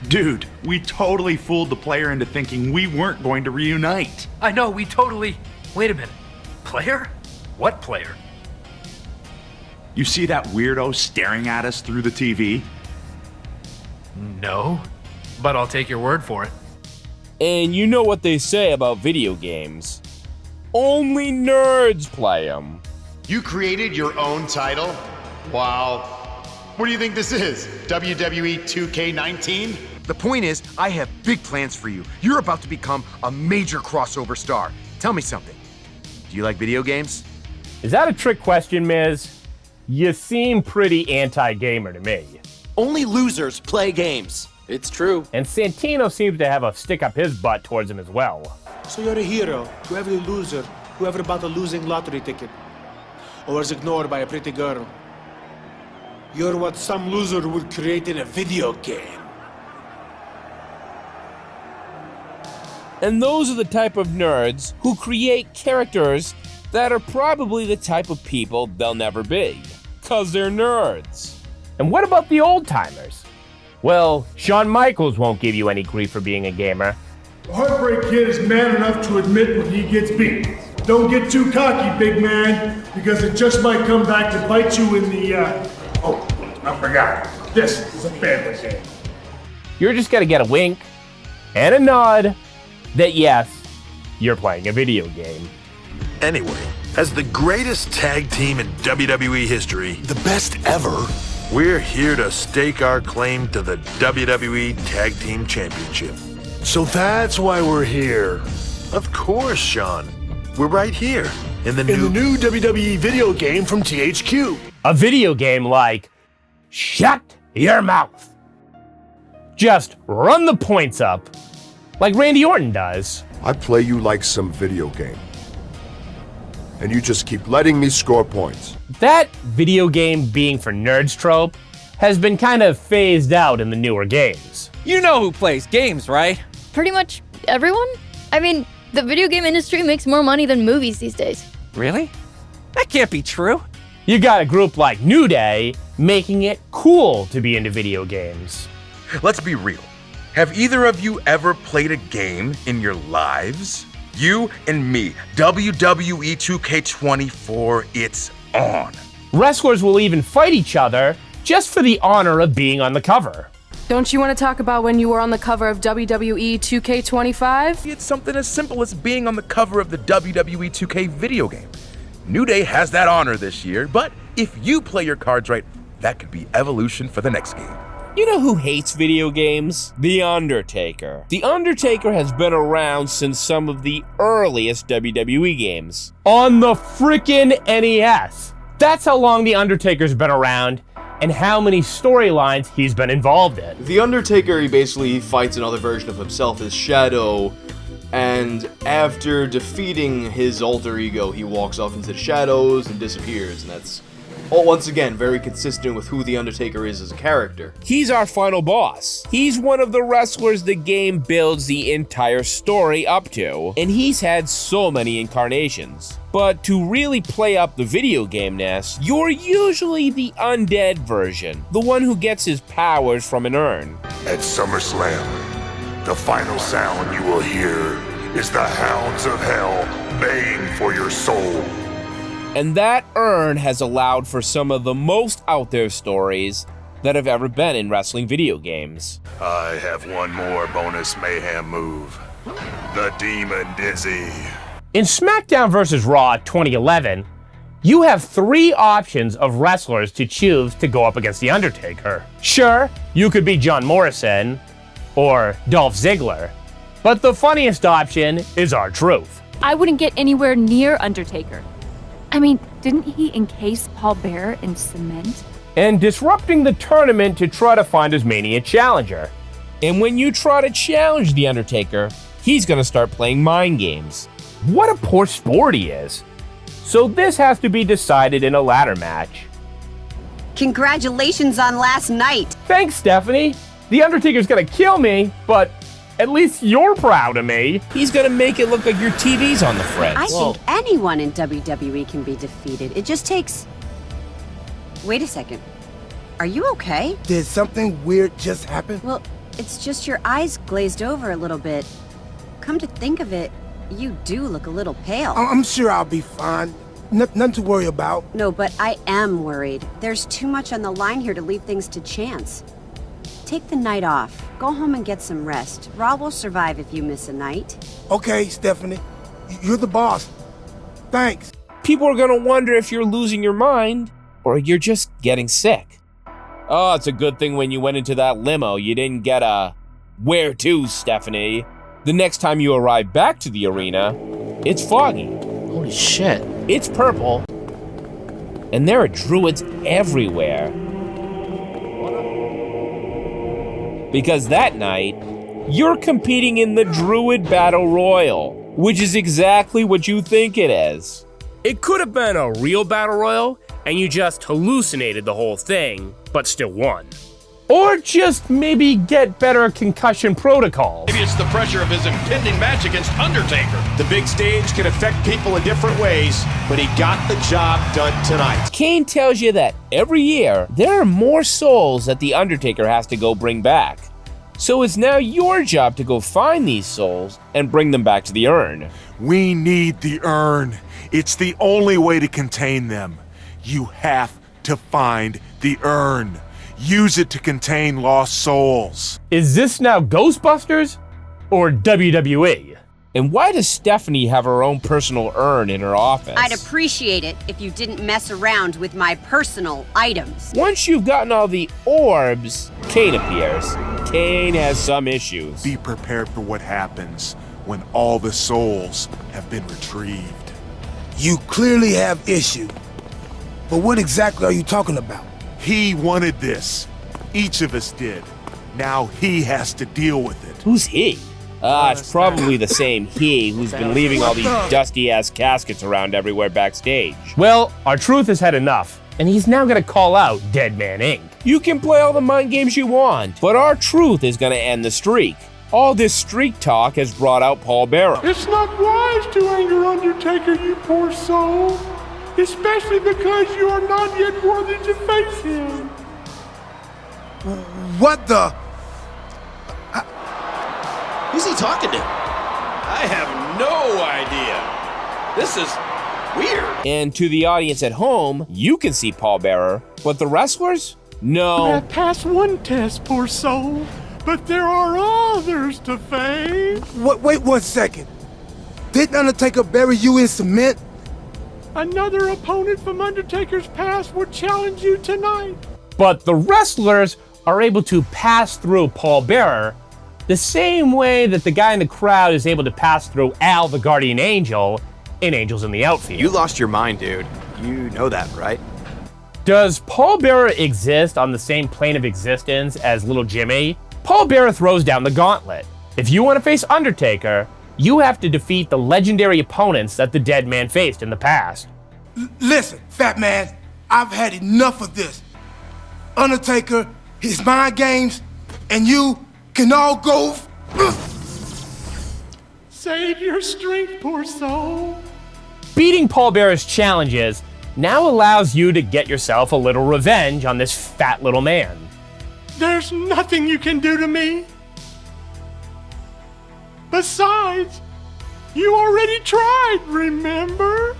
Dude, we totally fooled the player into thinking we weren't going to reunite. I know, we totally... Wait a minute. Player? What player? You see that weirdo staring at us through the TV? No, but I'll take your word for it. And you know what they say about video games. Only nerds play them. You created your own title? Wow. What do you think this is? WWE 2K19? The point is, I have big plans for you. You're about to become a major crossover star. Tell me something. Do you like video games? Is that a trick question, Miz? You seem pretty anti-gamer to me. Only losers play games. It's true. And Santino seems to have a stick up his butt towards him as well. So you're a hero to every loser who ever bought a losing lottery ticket or was ignored by a pretty girl. You're what some loser would create in a video game. And those are the type of nerds who create characters that are probably the type of people they'll never be. 'Cause they're nerds. And what about the old-timers? Well, Shawn Michaels won't give you any grief for being a gamer. The Heartbreak Kid is man enough to admit when he gets beat. Don't get too cocky, big man, because it just might come back to bite you in the, Oh, I forgot. This is a family game. You're just gonna get a wink and a nod that yes, you're playing a video game. Anyway, as the greatest tag team in WWE history, the best ever, we're here to stake our claim to the WWE Tag Team Championship. So that's why we're here. Of course, Sean. We're right here in the new WWE video game from THQ. A video game like Shut Your Mouth. Just run the points up like Randy Orton does. I play you like some video game. And you just keep letting me score points. That video game being for nerds trope has been kind of phased out in the newer games. You know who plays games, right? Pretty much everyone? I mean, the video game industry makes more money than movies these days. Really? That can't be true. You got a group like New Day making it cool to be into video games. Let's be real. Have either of you ever played a game in your lives? You and me, WWE 2K24, it's on. Wrestlers will even fight each other just for the honor of being on the cover. Don't you want to talk about when you were on the cover of WWE 2K25? It's something as simple as being on the cover of the WWE 2K video game. New Day has that honor this year, but if you play your cards right, that could be evolution for the next game. You know who hates video games? The Undertaker. The Undertaker has been around since some of the earliest WWE games. On the frickin' NES. That's how long The Undertaker's been around and how many storylines he's been involved in. The Undertaker, he basically fights another version of himself, his shadow, and after defeating his alter ego, he walks off into the shadows and disappears, and that's once again, very consistent with who The Undertaker is as a character. He's our final boss. He's one of the wrestlers the game builds the entire story up to, and he's had so many incarnations. But to really play up the video game-ness, you're usually the undead version, the one who gets his powers from an urn. At SummerSlam, the final sound you will hear is the hounds of hell baying for your soul. And that urn has allowed for some of the most out there stories that have ever been in wrestling video games. I have one more bonus mayhem move. The Demon Dizzy. In SmackDown vs. Raw 2011, you have 3 options of wrestlers to choose to go up against The Undertaker. Sure, you could be John Morrison or Dolph Ziggler, but the funniest option is R-Truth. I wouldn't get anywhere near Undertaker. I mean, didn't he encase Paul Bearer in cement? And disrupting the tournament to try to find his Mania challenger. And when you try to challenge The Undertaker, he's gonna start playing mind games. What a poor sport he is. So this has to be decided in a ladder match. Congratulations on last night. Thanks, Stephanie. The Undertaker's gonna kill me, but at least you're proud of me. He's gonna make it look like your TV's on the fritz. I think anyone in WWE can be defeated. It just takes... Wait a second. Are you okay? Did something weird just happen? Well, it's just your eyes glazed over a little bit. Come to think of it, you do look a little pale. I'm sure I'll be fine. Nothing to worry about. No, but I am worried. There's too much on the line here to leave things to chance. take the night off. Go home and get some rest. Raw will survive if you miss a night. Okay, Stephanie. You're the boss. Thanks. People are gonna wonder if you're losing your mind or you're just getting sick. Oh, it's a good thing when you went into that limo, you didn't get a "Where to, Stephanie?" The next time you arrive back to the arena, it's foggy. Holy shit. It's purple. And there are druids everywhere. Because that night, you're competing in the Druid Battle Royal, which is exactly what you think it is. It could have been a real battle royal, and you just hallucinated the whole thing, but still won. Or just maybe get better concussion protocols. Maybe it's the pressure of his impending match against Undertaker. The big stage can affect people in different ways, but he got the job done tonight. Kane tells you that every year, there are more souls that The Undertaker has to go bring back. So it's now your job to go find these souls and bring them back to the urn. We need the urn. It's the only way to contain them. You have to find the urn. Use it to contain lost souls. Is this now Ghostbusters or WWE? And why does Stephanie have her own personal urn in her office? I'd appreciate it if you didn't mess around with my personal items. Once you've gotten all the orbs, Kane appears. Kane has some issues. Be prepared for what happens when all the souls have been retrieved. You clearly have issue. But what exactly are you talking about? He wanted this. Each of us did. Now he has to deal with it. Who's he? It's probably the same he who's been leaving all these dusty-ass caskets around everywhere backstage. Well, our truth has had enough, and he's now gonna call out Dead Man Inc. You can play all the mind games you want, but our truth is gonna end the streak. All this streak talk has brought out Paul Bearer. It's not wise to anger Undertaker, you poor soul. Especially because you are not yet worthy to face him. What the? Who's he talking to? I have no idea. This is weird. And to the audience at home, you can see Paul Bearer, but the wrestlers? No. I passed one test, poor soul, but there are others to face. Wait 1 second. Didn't Undertaker bury you in cement? Another opponent from Undertaker's past will challenge you tonight. But the wrestlers are able to pass through Paul Bearer the same way that the guy in the crowd is able to pass through Al the Guardian Angel in Angels in the Outfield. You lost your mind, dude. You know that, right? Does Paul Bearer exist on the same plane of existence as Little Jimmy? Paul Bearer throws down the gauntlet. If you want to face Undertaker, you have to defeat the legendary opponents that the Dead Man faced in the past. Listen, Fat Man, I've had enough of this. Undertaker, his mind games, and you can all go. Save your strength, poor soul. Beating Paul Bearer's challenges now allows you to get yourself a little revenge on this fat little man. There's nothing you can do to me. Besides, you already tried, remember?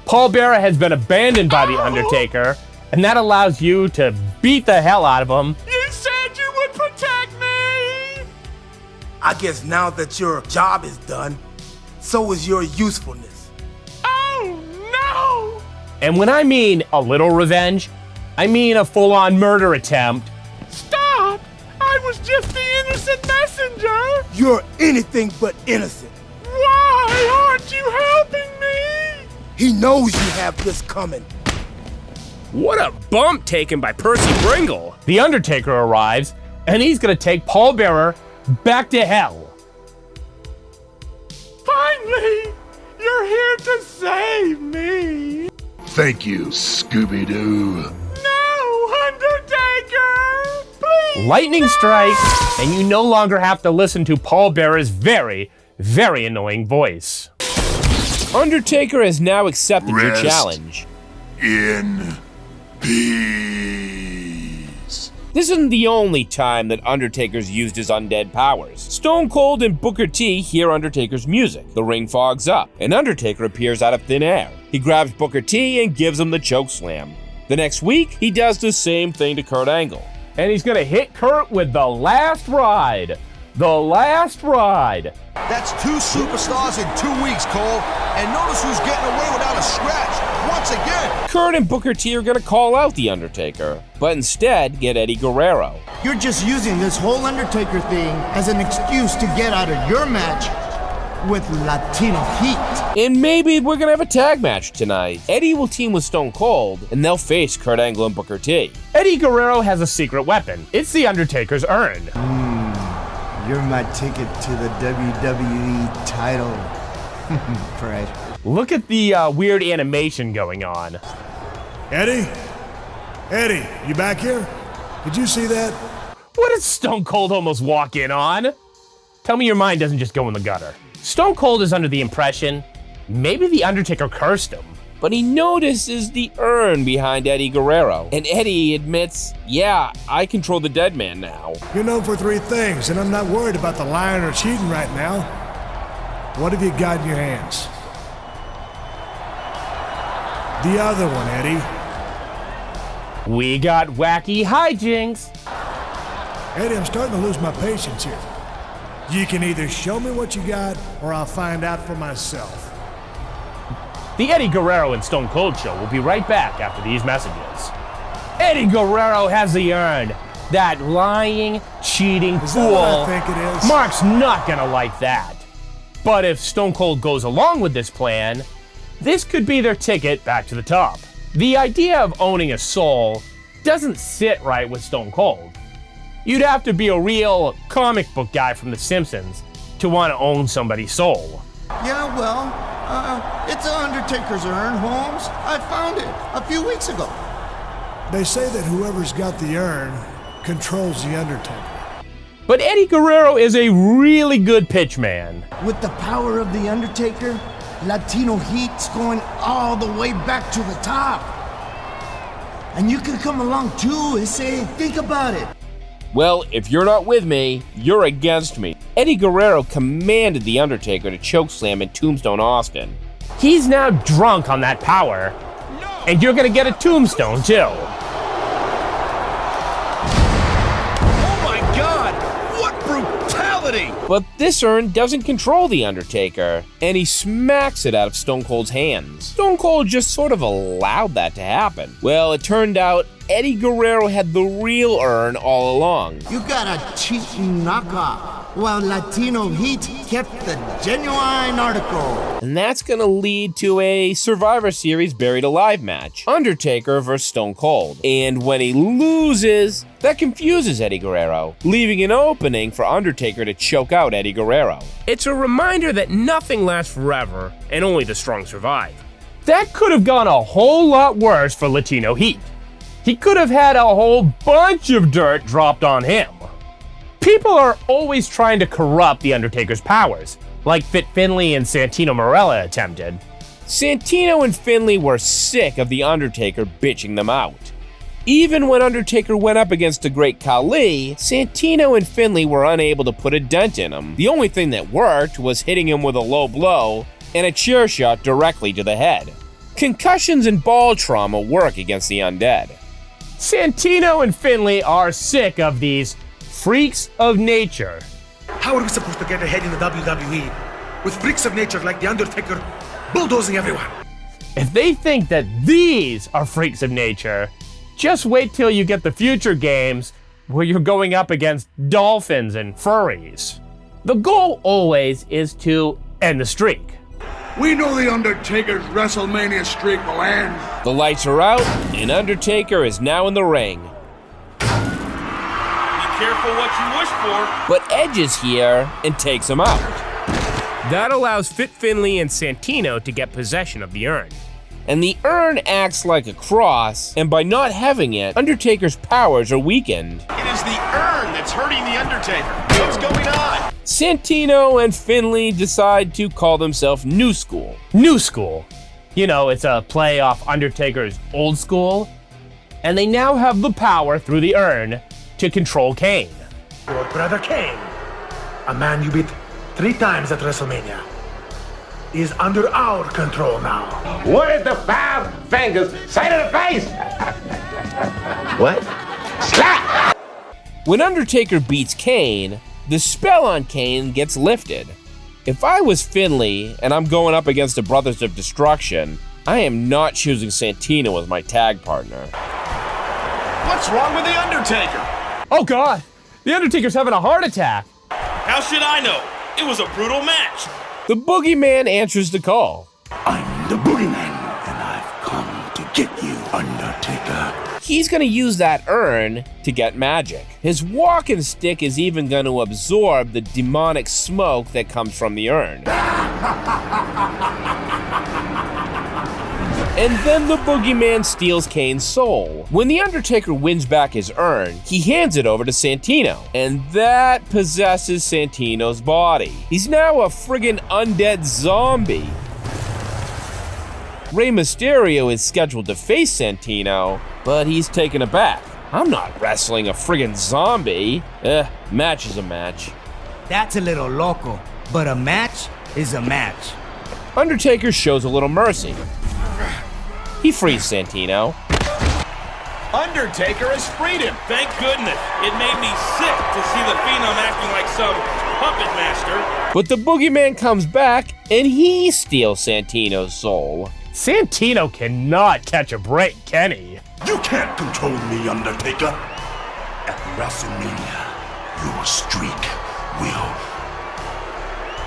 Paul Bearer has been abandoned by The Undertaker, and that allows you to beat the hell out of him. You said you would protect me! I guess now that your job is done, so is your usefulness. Oh, no! And when I mean a little revenge, I mean a full-on murder attempt. Stop! I was just the innocent messenger! You're anything but innocent. Why aren't you helping me? He knows you have this coming. What a bump taken by Percy Pringle! The Undertaker arrives, and he's gonna take Paul Bearer back to hell. Finally! You're here to save me! Thank you, Scooby-Doo. No, Undertaker! Please! Lightning strikes, and you no longer have to listen to Paul Bearer's very, very annoying voice. Undertaker has now accepted your challenge. In peace. This isn't the only time that Undertaker's used his undead powers. Stone Cold and Booker T hear Undertaker's music. The ring fogs up, and Undertaker appears out of thin air. He grabs Booker T and gives him the choke slam. The next week, he does the same thing to Kurt Angle. And he's gonna hit Kurt with the last ride. The last ride. That's 2 superstars in 2 weeks, Cole. And notice who's getting away without a scratch once again. Kurt and Booker T are gonna call out The Undertaker, but instead get Eddie Guerrero. You're just using this whole Undertaker thing as an excuse to get out of your match with Latino Heat. And maybe we're gonna have a tag match tonight. Eddie will team with Stone Cold, and they'll face Kurt Angle and Booker T. Eddie Guerrero has a secret weapon. It's The Undertaker's urn. You're my ticket to the WWE title. Right. Look at the weird animation going on. Eddie? Eddie, you back here? Did you see that? What did Stone Cold almost walk in on? Tell me your mind doesn't just go in the gutter. Stone Cold is under the impression maybe The Undertaker cursed him. But he notices the urn behind Eddie Guerrero. And Eddie admits, yeah, I control the dead man now. You're known for 3 things, and I'm not worried about the lying or cheating right now. What have you got in your hands? The other one, Eddie. We got wacky hijinks. Eddie, I'm starting to lose my patience here. You can either show me what you got, or I'll find out for myself. The Eddie Guerrero and Stone Cold show will be right back after these messages. Eddie Guerrero has the urn. That lying, cheating fool. That what I think it is? Mark's not gonna like that. But if Stone Cold goes along with this plan, this could be their ticket back to the top. The idea of owning a soul doesn't sit right with Stone Cold. You'd have to be a real comic book guy from The Simpsons to want to own somebody's soul. Yeah, well, it's an Undertaker's urn, Holmes. I found it a few weeks ago. They say that whoever's got the urn controls the Undertaker. But Eddie Guerrero is a really good pitchman. With the power of the Undertaker, Latino Heat's going all the way back to the top. And you can come along too, say, think about it. Well, if you're not with me, you're against me. Eddie Guerrero commanded The Undertaker to chokeslam in Tombstone Austin. He's now drunk on that power, and you're gonna get a tombstone too. Oh my God! What brutality! But this urn doesn't control The Undertaker, and he smacks it out of Stone Cold's hands. Stone Cold just sort of allowed that to happen. Well, it turned out Eddie Guerrero had the real urn all along. You got a cheating knockoff, while Latino Heat kept the genuine article. And that's gonna lead to a Survivor Series Buried Alive match. Undertaker versus Stone Cold. And when he loses, that confuses Eddie Guerrero, leaving an opening for Undertaker to choke out Eddie Guerrero. It's a reminder that nothing lasts forever, and only the strong survive. That could have gone a whole lot worse for Latino Heat. He could have had a whole bunch of dirt dropped on him. People are always trying to corrupt The Undertaker's powers, like Fit Finlay and Santino Marella attempted. Santino and Finlay were sick of The Undertaker bitching them out. Even when Undertaker went up against the Great Khali, Santino and Finlay were unable to put a dent in him. The only thing that worked was hitting him with a low blow and a chair shot directly to the head. Concussions and ball trauma work against the undead. Santino and Finlay are sick of these freaks of nature. How are we supposed to get ahead in the WWE with freaks of nature like The Undertaker bulldozing everyone? If they think that these are freaks of nature, just wait till you get the future games where you're going up against dolphins and furries. The goal always is to end the streak. We know The Undertaker's WrestleMania streak will end. The lights are out, and Undertaker is now in the ring. Be careful what you wish for. But Edge is here and takes him out. That allows Fit Finlay and Santino to get possession of the urn. And the urn acts like a cross, and by not having it, Undertaker's powers are weakened. It is the urn that's hurting The Undertaker. What's going on? Santino and Finlay decide to call themselves New School. New School. You know, it's a play off Undertaker's Old School. And they now have the power through the urn to control Kane. Your brother Kane, a man you beat 3 times at WrestleMania, is under our control now. Where's the 5 fingers? Say to the face! What? Slap! When Undertaker beats Kane, the spell on Kane gets lifted. If I was Finlay and I'm going up against the Brothers of Destruction, I am not choosing Santino as my tag partner. What's wrong with The Undertaker? Oh God, The Undertaker's having a heart attack. How should I know? It was a brutal match. The Boogeyman answers the call. I'm the Boogeyman, and I've come to get you, Undertaker. He's gonna use that urn to get magic. His walking stick is even gonna absorb the demonic smoke that comes from the urn. And then the Boogeyman steals Kane's soul. When The Undertaker wins back his urn, he hands it over to Santino, and that possesses Santino's body. He's now a friggin' undead zombie. Rey Mysterio is scheduled to face Santino, but he's taken aback. I'm not wrestling a friggin' zombie. Match is a match. That's a little loco, but a match is a match. Undertaker shows a little mercy. He frees Santino. Undertaker has freed him. Thank goodness. It made me sick to see the Phenom acting like some puppet master. But the Boogeyman comes back and he steals Santino's soul. Santino cannot catch a break, can he? You can't control me, Undertaker. At WrestleMania, your streak will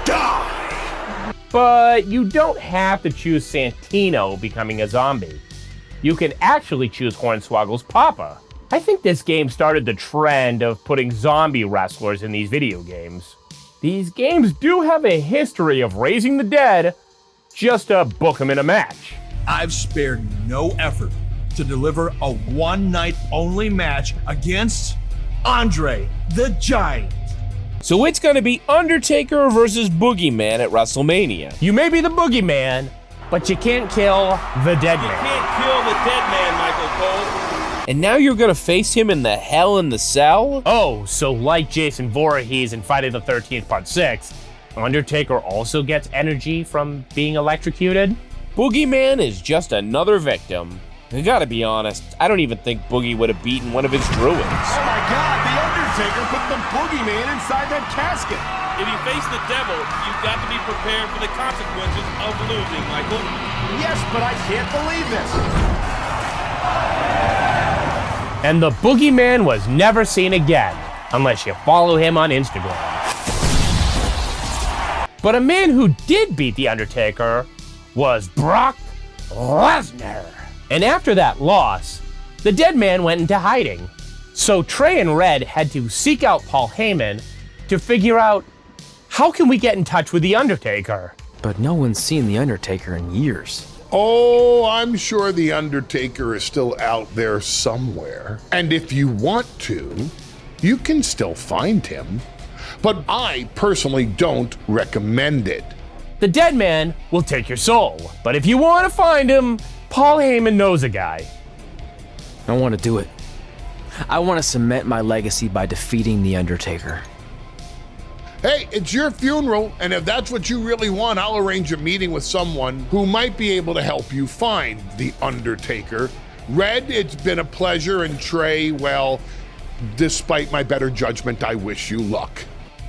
die. But you don't have to choose Santino becoming a zombie. You can actually choose Hornswoggle's Papa. I think this game started the trend of putting zombie wrestlers in these video games. These games do have a history of raising the dead just to book them in a match. I've spared no effort to deliver a one-night-only match against Andre the Giant. So it's gonna be Undertaker versus Boogeyman at WrestleMania. You may be the Boogeyman, but you can't kill the dead man. You can't kill the dead man, Michael Cole. And now you're gonna face him in the Hell in the Cell? Oh, so like Jason Voorhees in Friday the 13th Part 6, Undertaker also gets energy from being electrocuted? Boogeyman is just another victim. I gotta be honest, I don't even think Boogie would have beaten one of his druids. Oh my God, The Undertaker put the Boogeyman inside that casket. If you face the devil, you've got to be prepared for the consequences of losing, Michael. Yes, but I can't believe this. And the Boogeyman was never seen again, unless you follow him on Instagram. But a man who did beat The Undertaker was Brock Lesnar. And after that loss, the dead man went into hiding. So Trey and Red had to seek out Paul Heyman to figure out, how can we get in touch with The Undertaker? But no one's seen The Undertaker in years. Oh, I'm sure The Undertaker is still out there somewhere. And if you want to, you can still find him. But I personally don't recommend it. The dead man will take your soul. But if you want to find him, Paul Heyman knows a guy. I want to do it. I want to cement my legacy by defeating The Undertaker. Hey, it's your funeral, and if that's what you really want, I'll arrange a meeting with someone who might be able to help you find The Undertaker. Red, it's been a pleasure, and Trey, well, despite my better judgment, I wish you luck.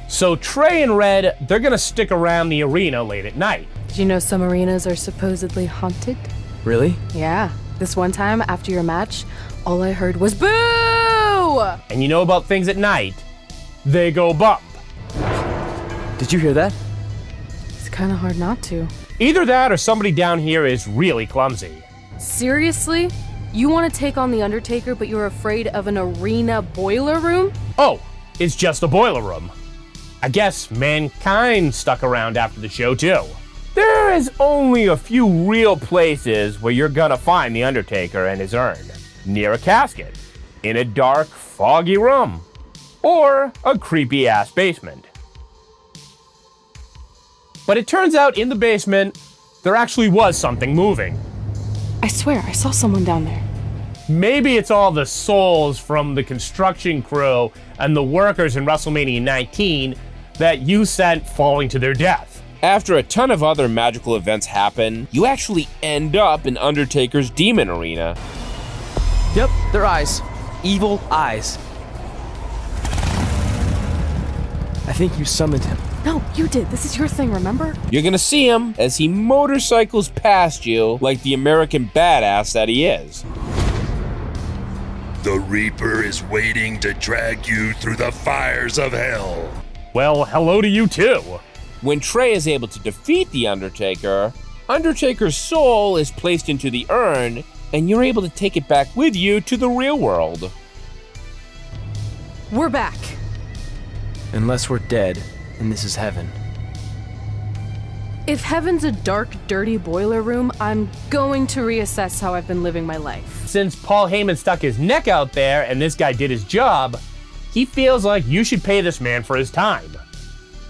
So Trey and Red, they're gonna stick around the arena late at night. Did you know some arenas are supposedly haunted? Really? Yeah. This one time, after your match, all I heard was boo! And you know about things at night, they go bump. Did you hear that? It's kind of hard not to. Either that or somebody down here is really clumsy. Seriously? You want to take on The Undertaker, but you're afraid of an arena boiler room? Oh, it's just a boiler room. I guess Mankind stuck around after the show too. There is only a few real places where you're gonna find The Undertaker and his urn. Near a casket, in a dark, foggy room, or a creepy-ass basement. But it turns out in the basement, there actually was something moving. I swear, I saw someone down there. Maybe it's all the souls from the construction crew and the workers in WrestleMania 19 that you sent falling to their death. After a ton of other magical events happen, you actually end up in Undertaker's Demon Arena. Yep, they're eyes. Evil eyes. I think you summoned him. No, you did. This is your thing, remember? You're gonna see him as he motorcycles past you like the American badass that he is. The Reaper is waiting to drag you through the fires of hell. Well, hello to you too. When Trey is able to defeat the Undertaker, Undertaker's soul is placed into the urn, and you're able to take it back with you to the real world. We're back. Unless we're dead, and this is heaven. If heaven's a dark, dirty boiler room, I'm going to reassess how I've been living my life. Since Paul Heyman stuck his neck out there and this guy did his job, he feels like you should pay this man for his time.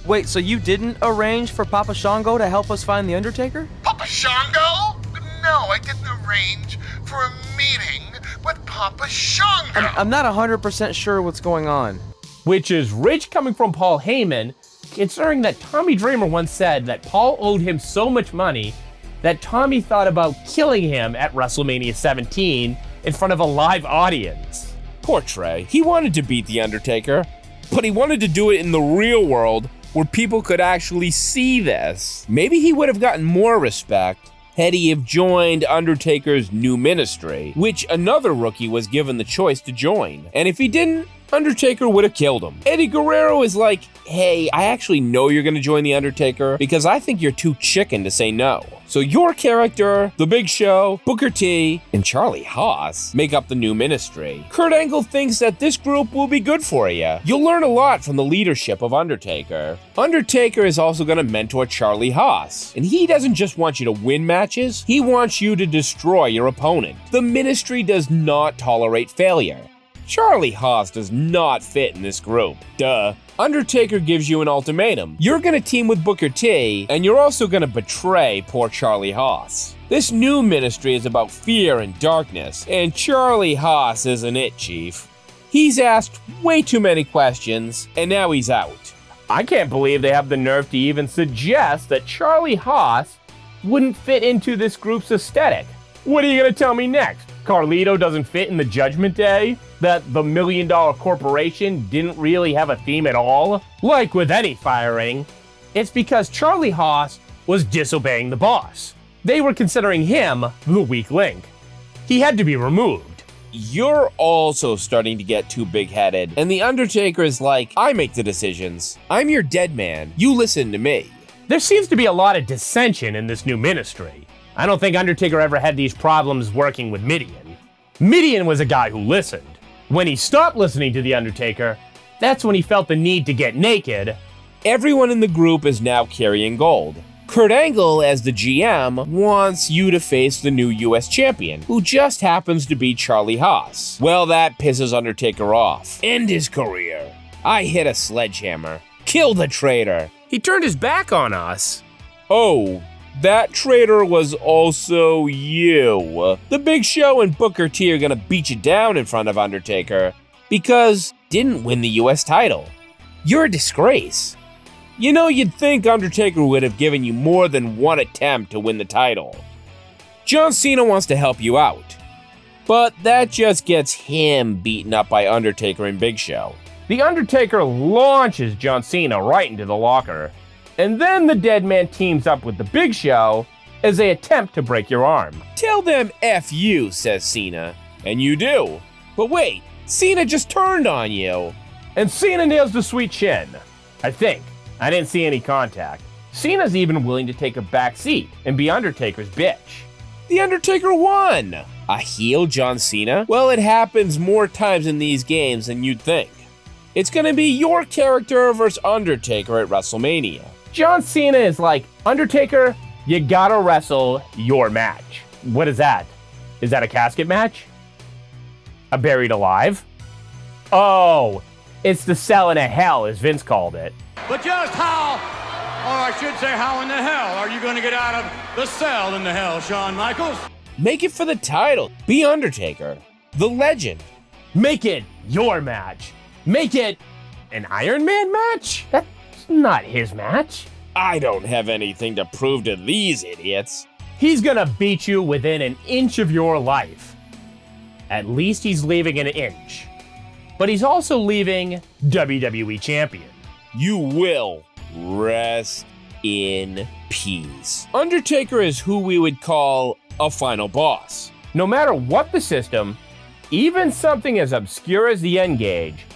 Wait, so you didn't arrange for Papa Shango to help us find the Undertaker? Papa Shango? No, I didn't arrange for a meeting with Papa Shango. I'm not 100% sure what's going on. Which is rich coming from Paul Heyman, considering that Tommy Dreamer once said that Paul owed him so much money that Tommy thought about killing him at WrestleMania 17 in front of a live audience. Poor Trey. He wanted to beat The Undertaker, but he wanted to do it in the real world where people could actually see this. Maybe he would have gotten more respect had he have joined Undertaker's new ministry, which another rookie was given the choice to join. And if he didn't, Undertaker would have killed him. Eddie Guerrero is like, hey, I actually know you're gonna join The Undertaker because I think you're too chicken to say no. So your character, The Big Show, Booker T, and Charlie Haas make up the new ministry. Kurt Angle thinks that this group will be good for you. You'll learn a lot from the leadership of Undertaker. Undertaker is also gonna mentor Charlie Haas, and he doesn't just want you to win matches, he wants you to destroy your opponent. The ministry does not tolerate failure. Charlie Haas does not fit in this group. Duh. Undertaker gives you an ultimatum. You're gonna team with Booker T, and you're also gonna betray poor Charlie Haas. This new ministry is about fear and darkness, and Charlie Haas isn't it, Chief. He's asked way too many questions, and now he's out. I can't believe they have the nerve to even suggest that Charlie Haas wouldn't fit into this group's aesthetic. What are you gonna tell me next? Carlito doesn't fit in the Judgment Day? That the $1 Million Corporation didn't really have a theme at all? Like with any firing, it's because Charlie Haas was disobeying the boss. They were considering him the weak link. He had to be removed. You're also starting to get too big-headed, and The Undertaker is like, I make the decisions. I'm your dead man. You listen to me. There seems to be a lot of dissension in this new ministry. I don't think Undertaker ever had these problems working with Mideon. Mideon was a guy who listened. When he stopped listening to The Undertaker, that's when he felt the need to get naked. Everyone in the group is now carrying gold. Kurt Angle, as the GM, wants you to face the new US champion, who just happens to be Charlie Haas. Well, that pisses Undertaker off. End his career. I hit a sledgehammer. Kill the traitor. He turned his back on us. Oh, that traitor was also you. The Big Show and Booker T are gonna beat you down in front of Undertaker because didn't win the US title. You're a disgrace. You know, you'd think Undertaker would have given you more than one attempt to win the title. John Cena wants to help you out, but that just gets him beaten up by Undertaker and Big Show. The Undertaker launches John Cena right into the locker, and then the dead man teams up with the Big Show as they attempt to break your arm. Tell them F you, says Cena. And you do. But wait, Cena just turned on you. And Cena nails the sweet chin. I think. I didn't see any contact. Cena's even willing to take a back seat and be Undertaker's bitch. The Undertaker won! A heel John Cena? Well, it happens more times in these games than you'd think. It's gonna be your character versus Undertaker at WrestleMania. John Cena is like, Undertaker, you gotta wrestle your match. What is that? Is that a casket match? A buried alive? Oh, it's the cell in a hell, as Vince called it. But just how, or I should say how in the hell, are you going to get out of the cell in the hell, Shawn Michaels? Make it for the title. Be Undertaker, the legend. Make it your match. Make it an Iron Man match? That's not his match. I don't have anything to prove to these idiots. He's gonna beat you within an inch of your life. At least he's leaving an inch. But he's also leaving WWE champion. you will rest in peace. Undertaker is who we would call a final boss. No matter what the system, even something as obscure as the N gauge,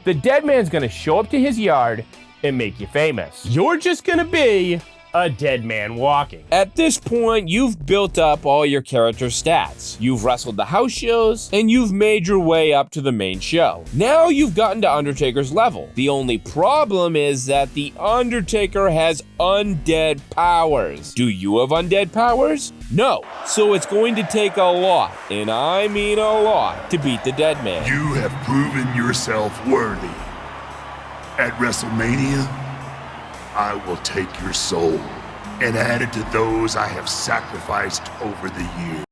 the dead man's gonna show up to his yard and make you famous. You're just gonna be a dead man walking. At this point, you've built up all your character stats. You've wrestled the house shows, and you've made your way up to the main show. Now you've gotten to Undertaker's level. The only problem is that the Undertaker has undead powers. Do you have undead powers? No. So it's going to take a lot, and I mean a lot, to beat the dead man. You have proven yourself worthy. At WrestleMania, I will take your soul and add it to those I have sacrificed over the years.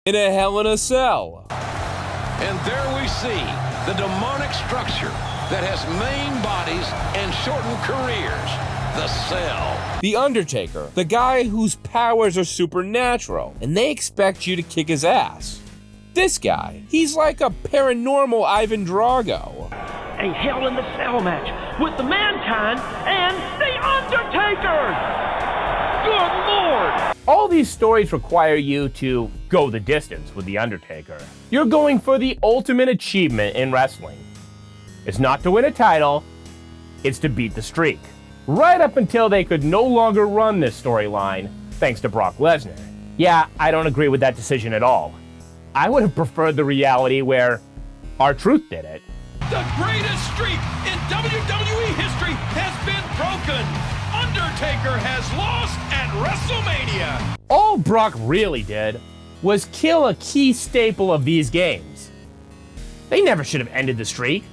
In a Hell in a Cell. And there we see the demonic structure that has main bodies and shortened careers. The Cell. The Undertaker, the guy whose powers are supernatural, and they expect you to kick his ass. This guy, he's like a paranormal Ivan Drago. A Hell in the Cell match with the Mankind and the Undertaker! Good Lord! All these stories require you to go the distance with the Undertaker. You're going for the ultimate achievement in wrestling. It's not to win a title, it's to beat the streak. Right up until they could no longer run this storyline, thanks to Brock Lesnar. Yeah, I don't agree with that decision at all. I would have preferred the reality where R-Truth did it. The greatest streak in WWE history has been broken. Undertaker has lost at WrestleMania. All Brock really did was kill a key staple of these games. They never should have ended the streak.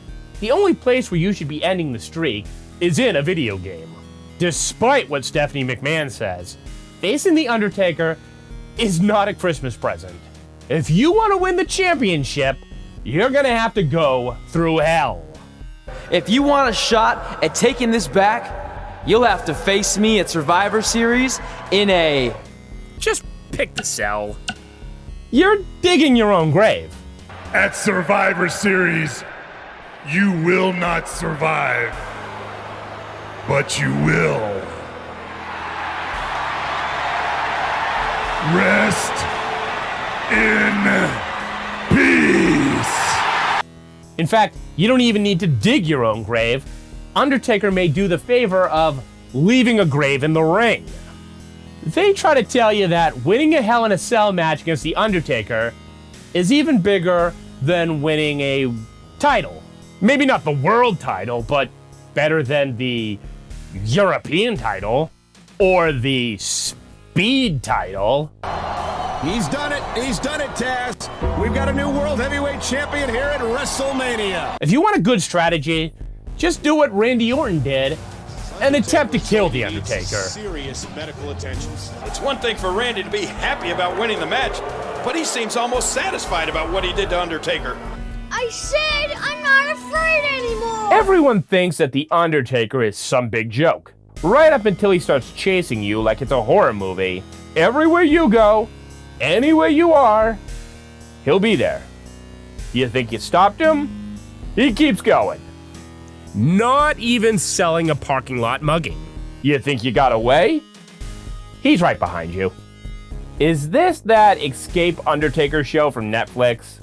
The only place where you should be ending the streak is in a video game. Despite what Stephanie McMahon says, facing The Undertaker is not a Christmas present. If you want to win the championship, you're gonna have to go through hell. If you want a shot at taking this back, you'll have to face me at Survivor Series in a... Just pick the Cell. You're digging your own grave. At Survivor Series, you will not survive, but you will rest in peace. In fact, you don't even need to dig your own grave. Undertaker may do the favor of leaving a grave in the ring. They try to tell you that winning a Hell in a Cell match against The Undertaker is even bigger than winning a title. Maybe not the world title, but better than the European title or the Speed title. He's done it, Taz. We've got a new World Heavyweight Champion here at WrestleMania. If you want a good strategy, just do what Randy Orton did and attempt to kill The Undertaker. Serious medical attention. It's one thing for Randy to be happy about winning the match, but he seems almost satisfied about what he did to Undertaker. I said I'm not afraid anymore! Everyone thinks that The Undertaker is some big joke, right up until he starts chasing you like it's a horror movie. Everywhere you go, anywhere you are, he'll be there. You think you stopped him? He keeps going. Not even selling a parking lot mugging. You think you got away? He's right behind you. Is this that Escape Undertaker show from Netflix?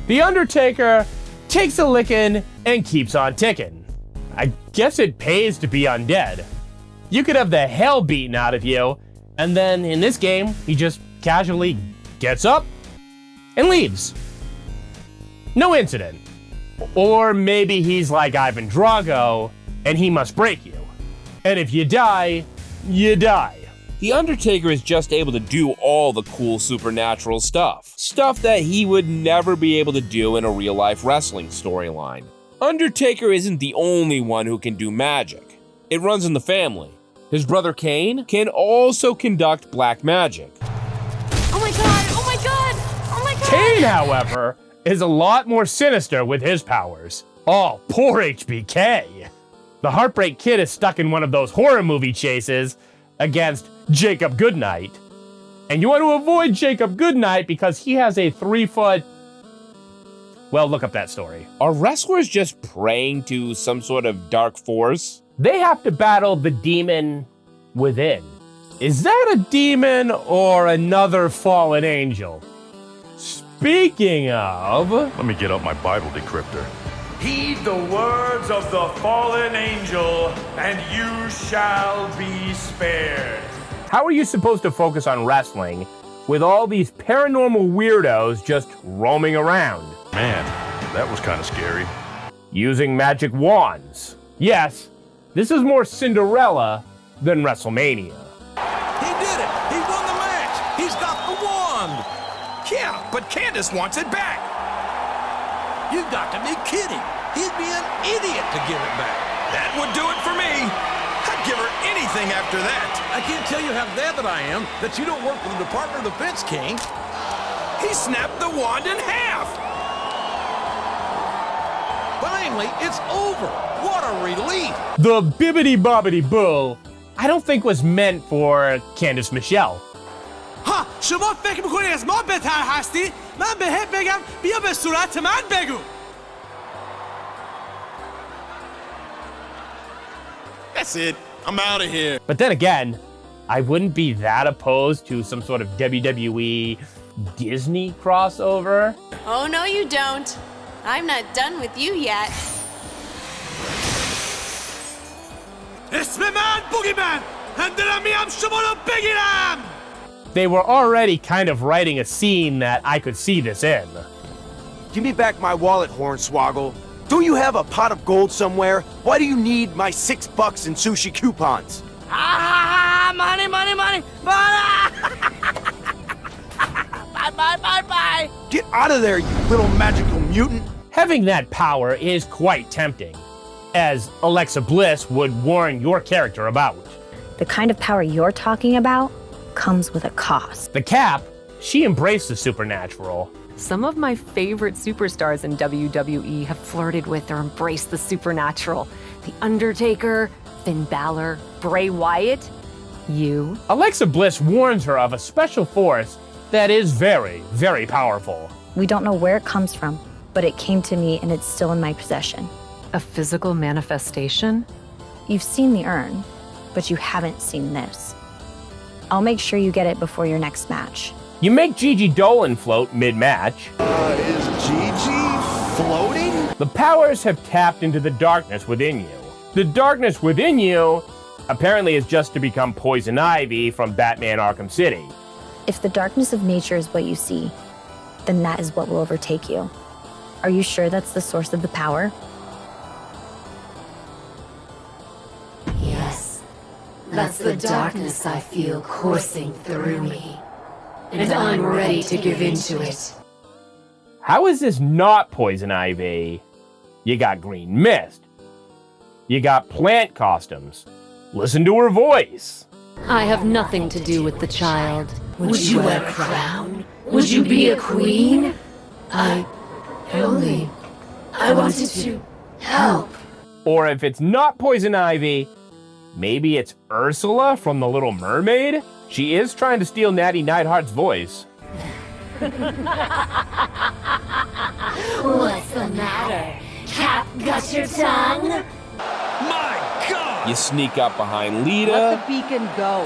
The Undertaker takes a licking and keeps on ticking. I guess it pays to be undead. You could have the hell beaten out of you, and then in this game, he just casually gets up and leaves. No incident. Or maybe he's like Ivan Drago, and he must break you. And if you die, you die. The Undertaker is just able to do all the cool supernatural stuff. Stuff that he would never be able to do in a real-life wrestling storyline. Undertaker isn't the only one who can do magic. It runs in the family. His brother Kane can also conduct black magic. Oh my god! Oh my god! Oh my god! Kane, however, is a lot more sinister with his powers. Oh, poor HBK. The Heartbreak Kid is stuck in one of those horror movie chases against Jacob Goodnight. And you want to avoid Jacob Goodnight because he has a 3-foot Well, look up that story. Are wrestlers just praying to some sort of dark force? They have to battle the demon within. Is that a demon or another fallen angel? Speaking of... Let me get out my Bible decryptor. Heed the words of the fallen angel, and you shall be spared. How are you supposed to focus on wrestling with all these paranormal weirdos just roaming around? Man, that was kind of scary. Using magic wands. Yes, this is more Cinderella than WrestleMania. He did it! He won the match! He's got the wand! Yeah, but Candace wants it back. You've got to be kidding. He'd be an idiot to give it back. That would do it for me. I'd give her anything after that. I can't tell you how glad that I am that you don't work for the Department of Defense, King. He snapped the wand in half. Finally, it's over. What a relief. The bibbidi-bobbidi-boo, I don't think was meant for Candice Michelle. ها شما فکر میکنید از ما بهتر هستی؟ من بهت بگم بیا به صورت من بگو. That's it. I'm out of here. But then again, I wouldn't be that opposed to some sort of WWE Disney crossover. Oh, no, you don't. I'm not done with you yet. اسم من بوگیمن هندرم میام شما رو بگیرم. They were already kind of writing a scene that I could see this in. Give me back my wallet, Hornswoggle. Don't you have a pot of gold somewhere? Why do you need my $6 in sushi coupons? Money, money, money, money! Bye. Get out of there, you little magical mutant! Having that power is quite tempting, as Alexa Bliss would warn your character about. The kind of power you're talking about comes with a cost. The Cap, she embraced the supernatural. Some of my favorite superstars in WWE have flirted with or embraced the supernatural. The Undertaker, Finn Balor, Bray Wyatt, you. Alexa Bliss warns her of a special force that is very, very powerful. We don't know where it comes from, but it came to me and it's still in my possession. A physical manifestation? You've seen the urn, but you haven't seen this. I'll make sure you get it before your next match. You make Gigi Dolan float mid-match. Is Gigi floating? The powers have tapped into the darkness within you. The darkness within you apparently is just to become Poison Ivy from Batman Arkham City. If the darkness of nature is what you see, then that is what will overtake you. Are you sure that's the source of the power? Yes. That's the darkness I feel coursing through me. And I'm ready to give into it. How is this not Poison Ivy? You got Green Mist. You got plant costumes. Listen to her voice. I have nothing to do with the child. Would you wear a crown? Would you be a queen? I wanted to help. Or if it's not Poison Ivy, maybe it's Ursula from The Little Mermaid? She is trying to steal Natty Neidhart's voice. What's the matter? Cap got your tongue? My God! You sneak up behind Lita. Let the beacon go,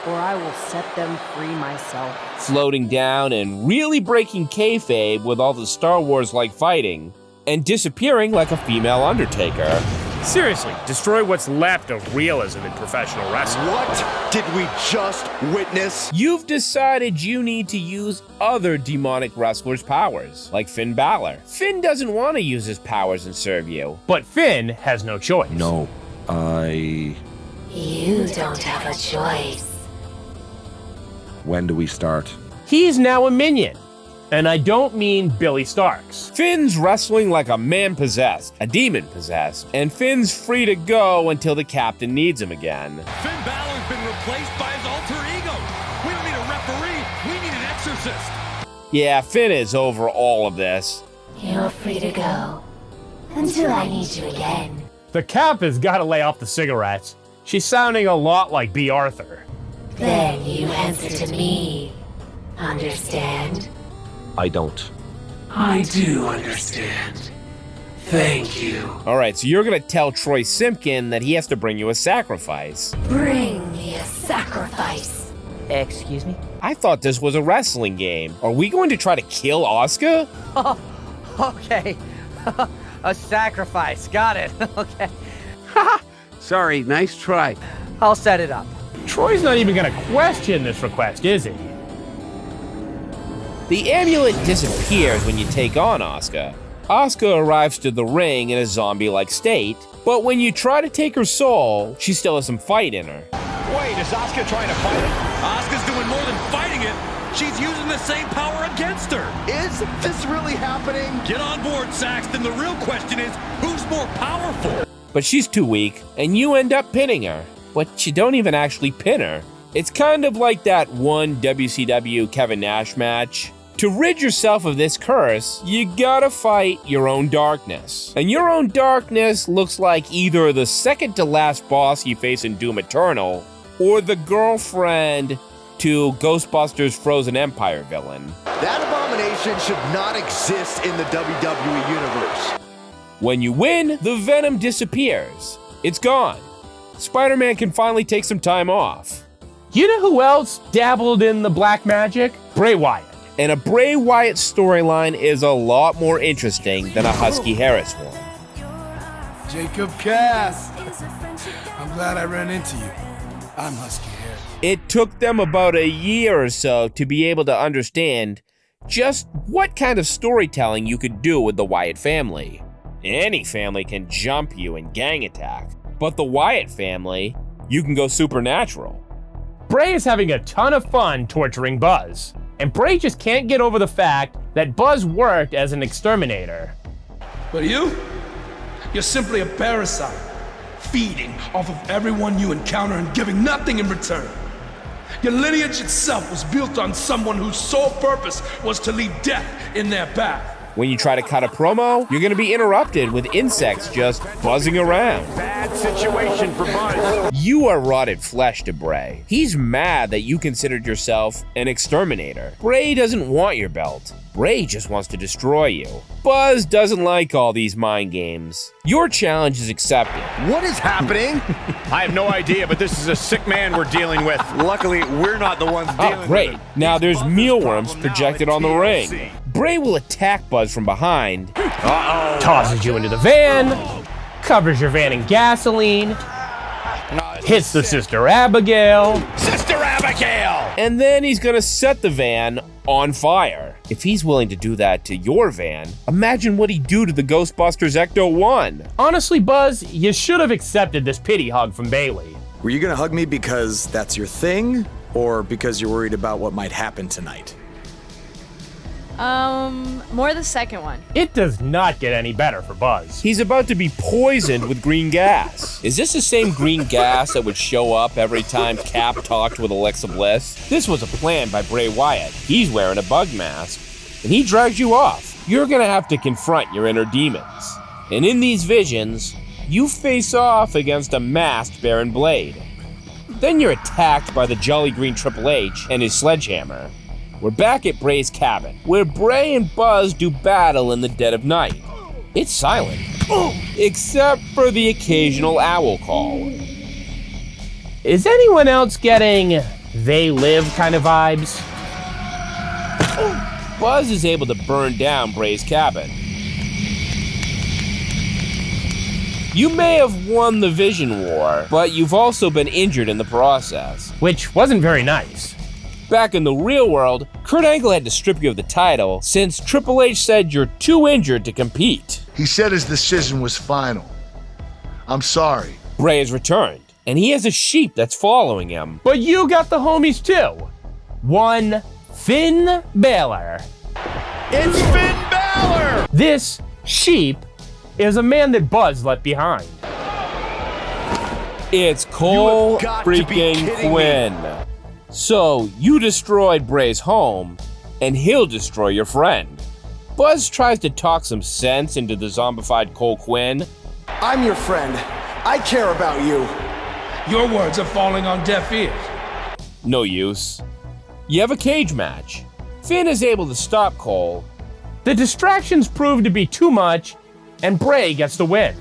or I will set them free myself. Floating down and really breaking kayfabe with all the Star Wars-like fighting, and disappearing like a female Undertaker. Seriously, destroy what's left of realism in professional wrestling. What did we just witness? You've decided you need to use other demonic wrestlers' powers, like Finn Balor. Finn doesn't want to use his powers and serve you. But Finn has no choice. No, You don't have a choice. When do we start? He's now a minion. And I don't mean Billy Starks. Finn's wrestling like a man possessed, a demon possessed, and Finn's free to go until the captain needs him again. Finn Balor's been replaced by his alter ego. We don't need a referee, we need an exorcist. Yeah, Finn is over all of this. You're free to go. Until I need you again. The Cap has got to lay off the cigarettes. She's sounding a lot like B. Arthur. Then you answer to me. Understand? I don't. I do understand. Thank you. Alright, so you're gonna tell Troy Simpkin that he has to bring you a sacrifice. Bring me a sacrifice. Excuse me? I thought this was a wrestling game. Are we going to try to kill Asuka? Oh, okay. A sacrifice. Got it. Okay. Sorry, nice try. I'll set it up. Troy's not even gonna question this request, is he? The amulet disappears when you take on Asuka. Asuka arrives to the ring in a zombie-like state, but when you try to take her soul, she still has some fight in her. Wait, is Asuka trying to fight it? Asuka's doing more than fighting it. She's using the same power against her. Is this really happening? Get on board, Saxton. The real question is, who's more powerful? But she's too weak, and you end up pinning her. But you don't even actually pin her. It's kind of like that one WCW Kevin Nash match. To rid yourself of this curse, you gotta fight your own darkness. And your own darkness looks like either the second to last boss you face in Doom Eternal, or the girlfriend to Ghostbusters Frozen Empire villain. That abomination should not exist in the WWE Universe. When you win, the venom disappears. It's gone. Spider-Man can finally take some time off. You know who else dabbled in the black magic? Bray Wyatt. And a Bray Wyatt storyline is a lot more interesting than a Husky Harris one. Jacob Cass. I'm glad I ran into you. I'm Husky Harris. It took them about a year or so to be able to understand just what kind of storytelling you could do with the Wyatt family. Any family can jump you and gang attack, but the Wyatt family, you can go supernatural. Bray is having a ton of fun torturing Buzz, and Bray just can't get over the fact that Buzz worked as an exterminator. But you're simply a parasite, feeding off of everyone you encounter and giving nothing in return. Your lineage itself was built on someone whose sole purpose was to leave death in their path. When you try to cut a promo, you're gonna be interrupted with insects just buzzing around. Bad situation for Buzz. You are rotted flesh to Bray. He's mad that you considered yourself an exterminator. Bray doesn't want your belt. Bray just wants to destroy you. Buzz doesn't like all these mind games. Your challenge is accepted. What is happening? I have no idea, but this is a sick man we're dealing with. Luckily, we're not the ones dealing great. with it. Now there's mealworms projected on the ring. Bray will attack Buzz from behind. Tosses you into the van, covers your van in gasoline, hits the Sister Abigail. Sister Abigail! And then he's gonna set the van on fire. If he's willing to do that to your van, imagine what he'd do to the Ghostbusters Ecto-1. Honestly, Buzz, you should have accepted this pity hug from Bailey. Were you gonna hug me because that's your thing, or because you're worried about what might happen tonight? More the second one. It does not get any better for Buzz. He's about to be poisoned with green gas. Is this the same green gas that would show up every time Cap talked with Alexa Bliss? This was a plan by Bray Wyatt. He's wearing a bug mask, and he drags you off. You're gonna have to confront your inner demons. And in these visions, you face off against a masked Baron Blade. Then you're attacked by the Jolly Green Triple H and his sledgehammer. We're back at Bray's cabin, where Bray and Buzz do battle in the dead of night. It's silent, except for the occasional owl call. Is anyone else getting They Live kind of vibes? Buzz is able to burn down Bray's cabin. You may have won the Vision War, but you've also been injured in the process. Which wasn't very nice. Back in the real world, Kurt Angle had to strip you of the title since Triple H said you're too injured to compete. He said his decision was final. I'm sorry. Bray has returned, and he has a sheep that's following him. But you got the homies too. One Finn Balor. It's Finn Balor! This sheep is a man that Buzz left behind. It's Cole freaking Quinn. So, you destroyed Bray's home, and he'll destroy your friend. Buzz tries to talk some sense into the zombified Cole Quinn. I'm your friend. I care about you. Your words are falling on deaf ears. No use. You have a cage match. Finn is able to stop Cole. The distractions prove to be too much, and Bray gets the win.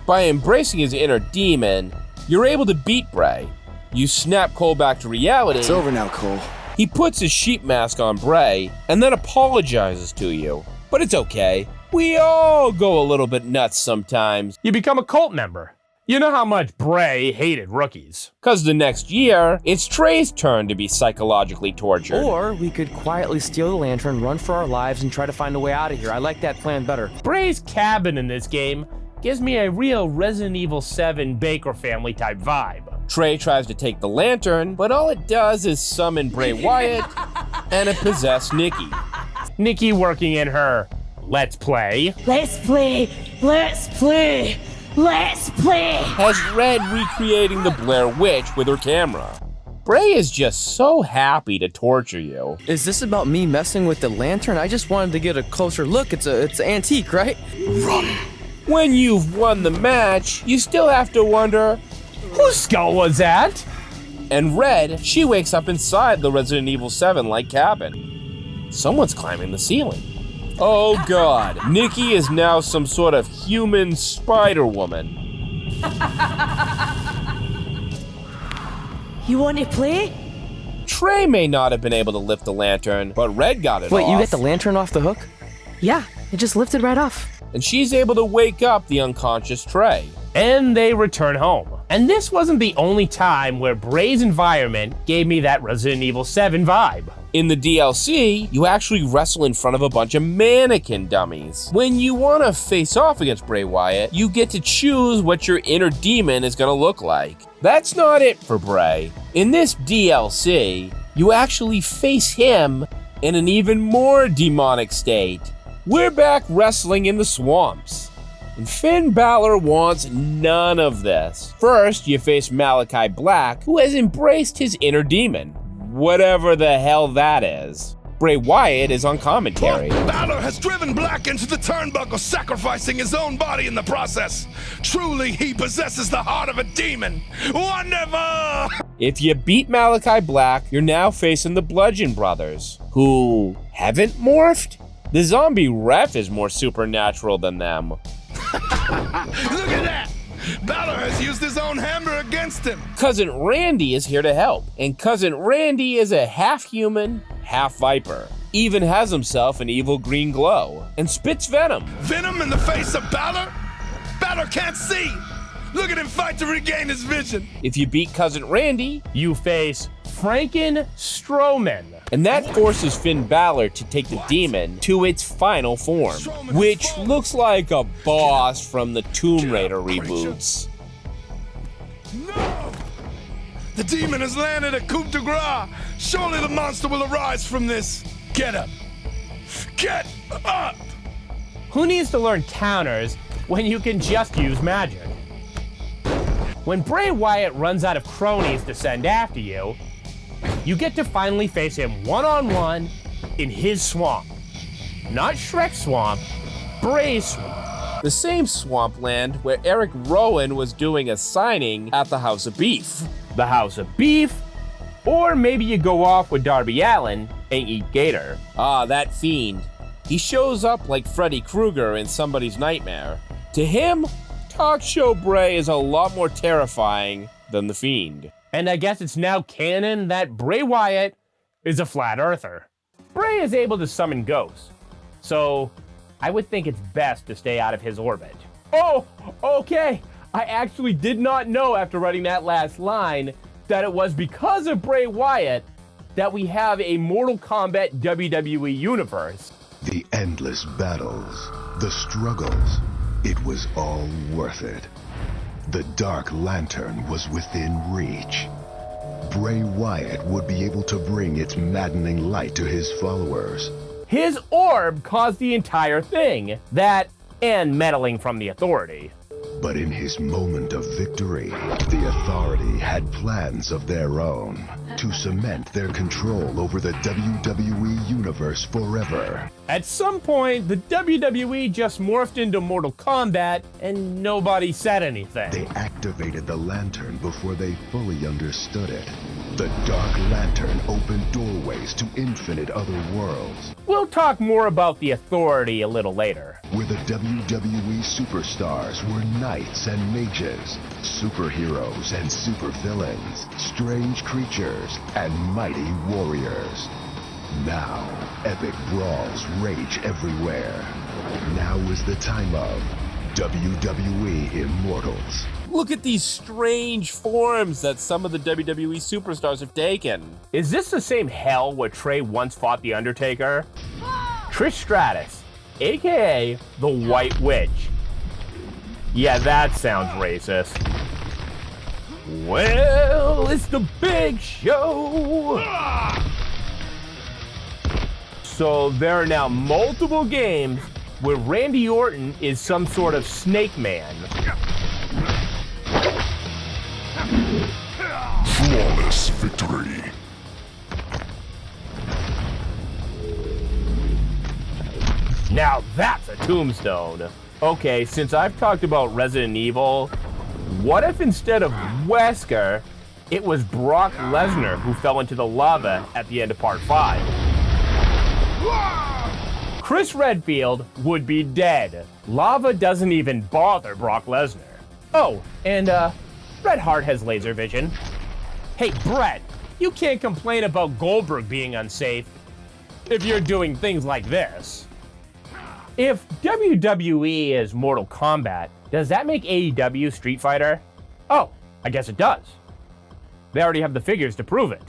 By embracing his inner demon, you're able to beat Bray. You snap Cole back to reality. It's over now, Cole. He puts his sheep mask on Bray and then apologizes to you. But it's okay. We all go a little bit nuts sometimes. You become a cult member. You know how much Bray hated rookies. Cause the next year, it's Trey's turn to be psychologically tortured. Or we could quietly steal the lantern, run for our lives, and try to find a way out of here. I like that plan better. Bray's cabin in this game gives me a real Resident Evil 7 Baker family type vibe. Trey tries to take the lantern, but all it does is summon Bray Wyatt and a possessed Nikki. Nikki working in her Let's Play. Let's play. Let's play. Let's play! Has Red recreating the Blair Witch with her camera. Bray is just so happy to torture you. Is this about me messing with the lantern? I just wanted to get a closer look. It's an antique, right? Run! When you've won the match, you still have to wonder, whose skull was that? And Red, she wakes up inside the Resident Evil 7-like cabin. Someone's climbing the ceiling. Oh god, Nikki is now some sort of human Spider-Woman. You want to play? Trey may not have been able to lift the lantern, but Red got it off. Wait, you get the lantern off the hook? Yeah, it just lifted right off. And she's able to wake up the unconscious Trey. And they return home. And this wasn't the only time where Bray's environment gave me that Resident Evil 7 vibe. In the DLC, you actually wrestle in front of a bunch of mannequin dummies. When you want to face off against Bray Wyatt, you get to choose what your inner demon is going to look like. That's not it for Bray. In this DLC, you actually face him in an even more demonic state. We're back wrestling in the swamps. And Finn Balor wants none of this. First, you face Malachi Black, who has embraced his inner demon. Whatever the hell that is. Bray Wyatt is on commentary. Balor has driven Black into the turnbuckle, sacrificing his own body in the process. Truly, he possesses the heart of a demon. Wonderful! If you beat Malachi Black, you're now facing the Bludgeon Brothers, who haven't morphed? The zombie ref is more supernatural than them. Look at that! Balor has used his own hammer against him. Cousin Randy is here to help, and Cousin Randy is a half-human, half-viper. Even has himself an evil green glow, and spits venom. Venom in the face of Balor? Balor can't see! Look at him fight to regain his vision. If you beat Cousin Randy, you face Franken Strowman. And that forces Finn Balor to take the demon to its final form, which looks like a boss from the Tomb Raider reboots. No! The demon has landed a coup de grace. Surely the monster will arise from this. Get up. Get up! Who needs to learn counters when you can just use magic? When Bray Wyatt runs out of cronies to send after you, you get to finally face him one-on-one in his swamp. Not Shrek's swamp, Bray's swamp. The same swampland where Eric Rowan was doing a signing at the House of Beef. The House of Beef? Or maybe you go off with Darby Allin and eat gator. Ah, that fiend. He shows up like Freddy Krueger in somebody's nightmare. To him, Talk Show Bray is a lot more terrifying than the Fiend. And I guess it's now canon that Bray Wyatt is a flat earther. Bray is able to summon ghosts, so I would think it's best to stay out of his orbit. Oh, okay. I actually did not know after writing that last line that it was because of Bray Wyatt that we have a Mortal Kombat WWE universe. The endless battles, the struggles, it was all worth it. The Dark Lantern was within reach. Bray Wyatt would be able to bring its maddening light to his followers. His orb caused the entire thing. That and meddling from the Authority. But in his moment of victory, the Authority had plans of their own to cement their control over the WWE Universe forever. At some point, the WWE just morphed into Mortal Kombat and nobody said anything. They activated the lantern before they fully understood it. The Dark Lantern opened doorways to infinite other worlds. We'll talk more about the Authority a little later. Where the WWE superstars were knights and mages, superheroes and supervillains, strange creatures and mighty warriors. Now, epic brawls rage everywhere. Now is the time of WWE Immortals. Look at these strange forms that some of the WWE superstars have taken. Is this the same hell where Trey once fought The Undertaker? Trish Stratus, aka the White Witch. Yeah, that sounds racist. Well, it's the big show! So there are now multiple games where Randy Orton is some sort of snake man. Flawless victory. Now that's a tombstone. Okay, since I've talked about Resident Evil, what if instead of Wesker, it was Brock Lesnar who fell into the lava at the end of Part 5? Chris Redfield would be dead. Lava doesn't even bother Brock Lesnar. Oh, and Bret Hart has laser vision. Hey, Bret, you can't complain about Goldberg being unsafe if you're doing things like this. If WWE is Mortal Kombat, does that make AEW Street Fighter? Oh, I guess it does. They already have the figures to prove it.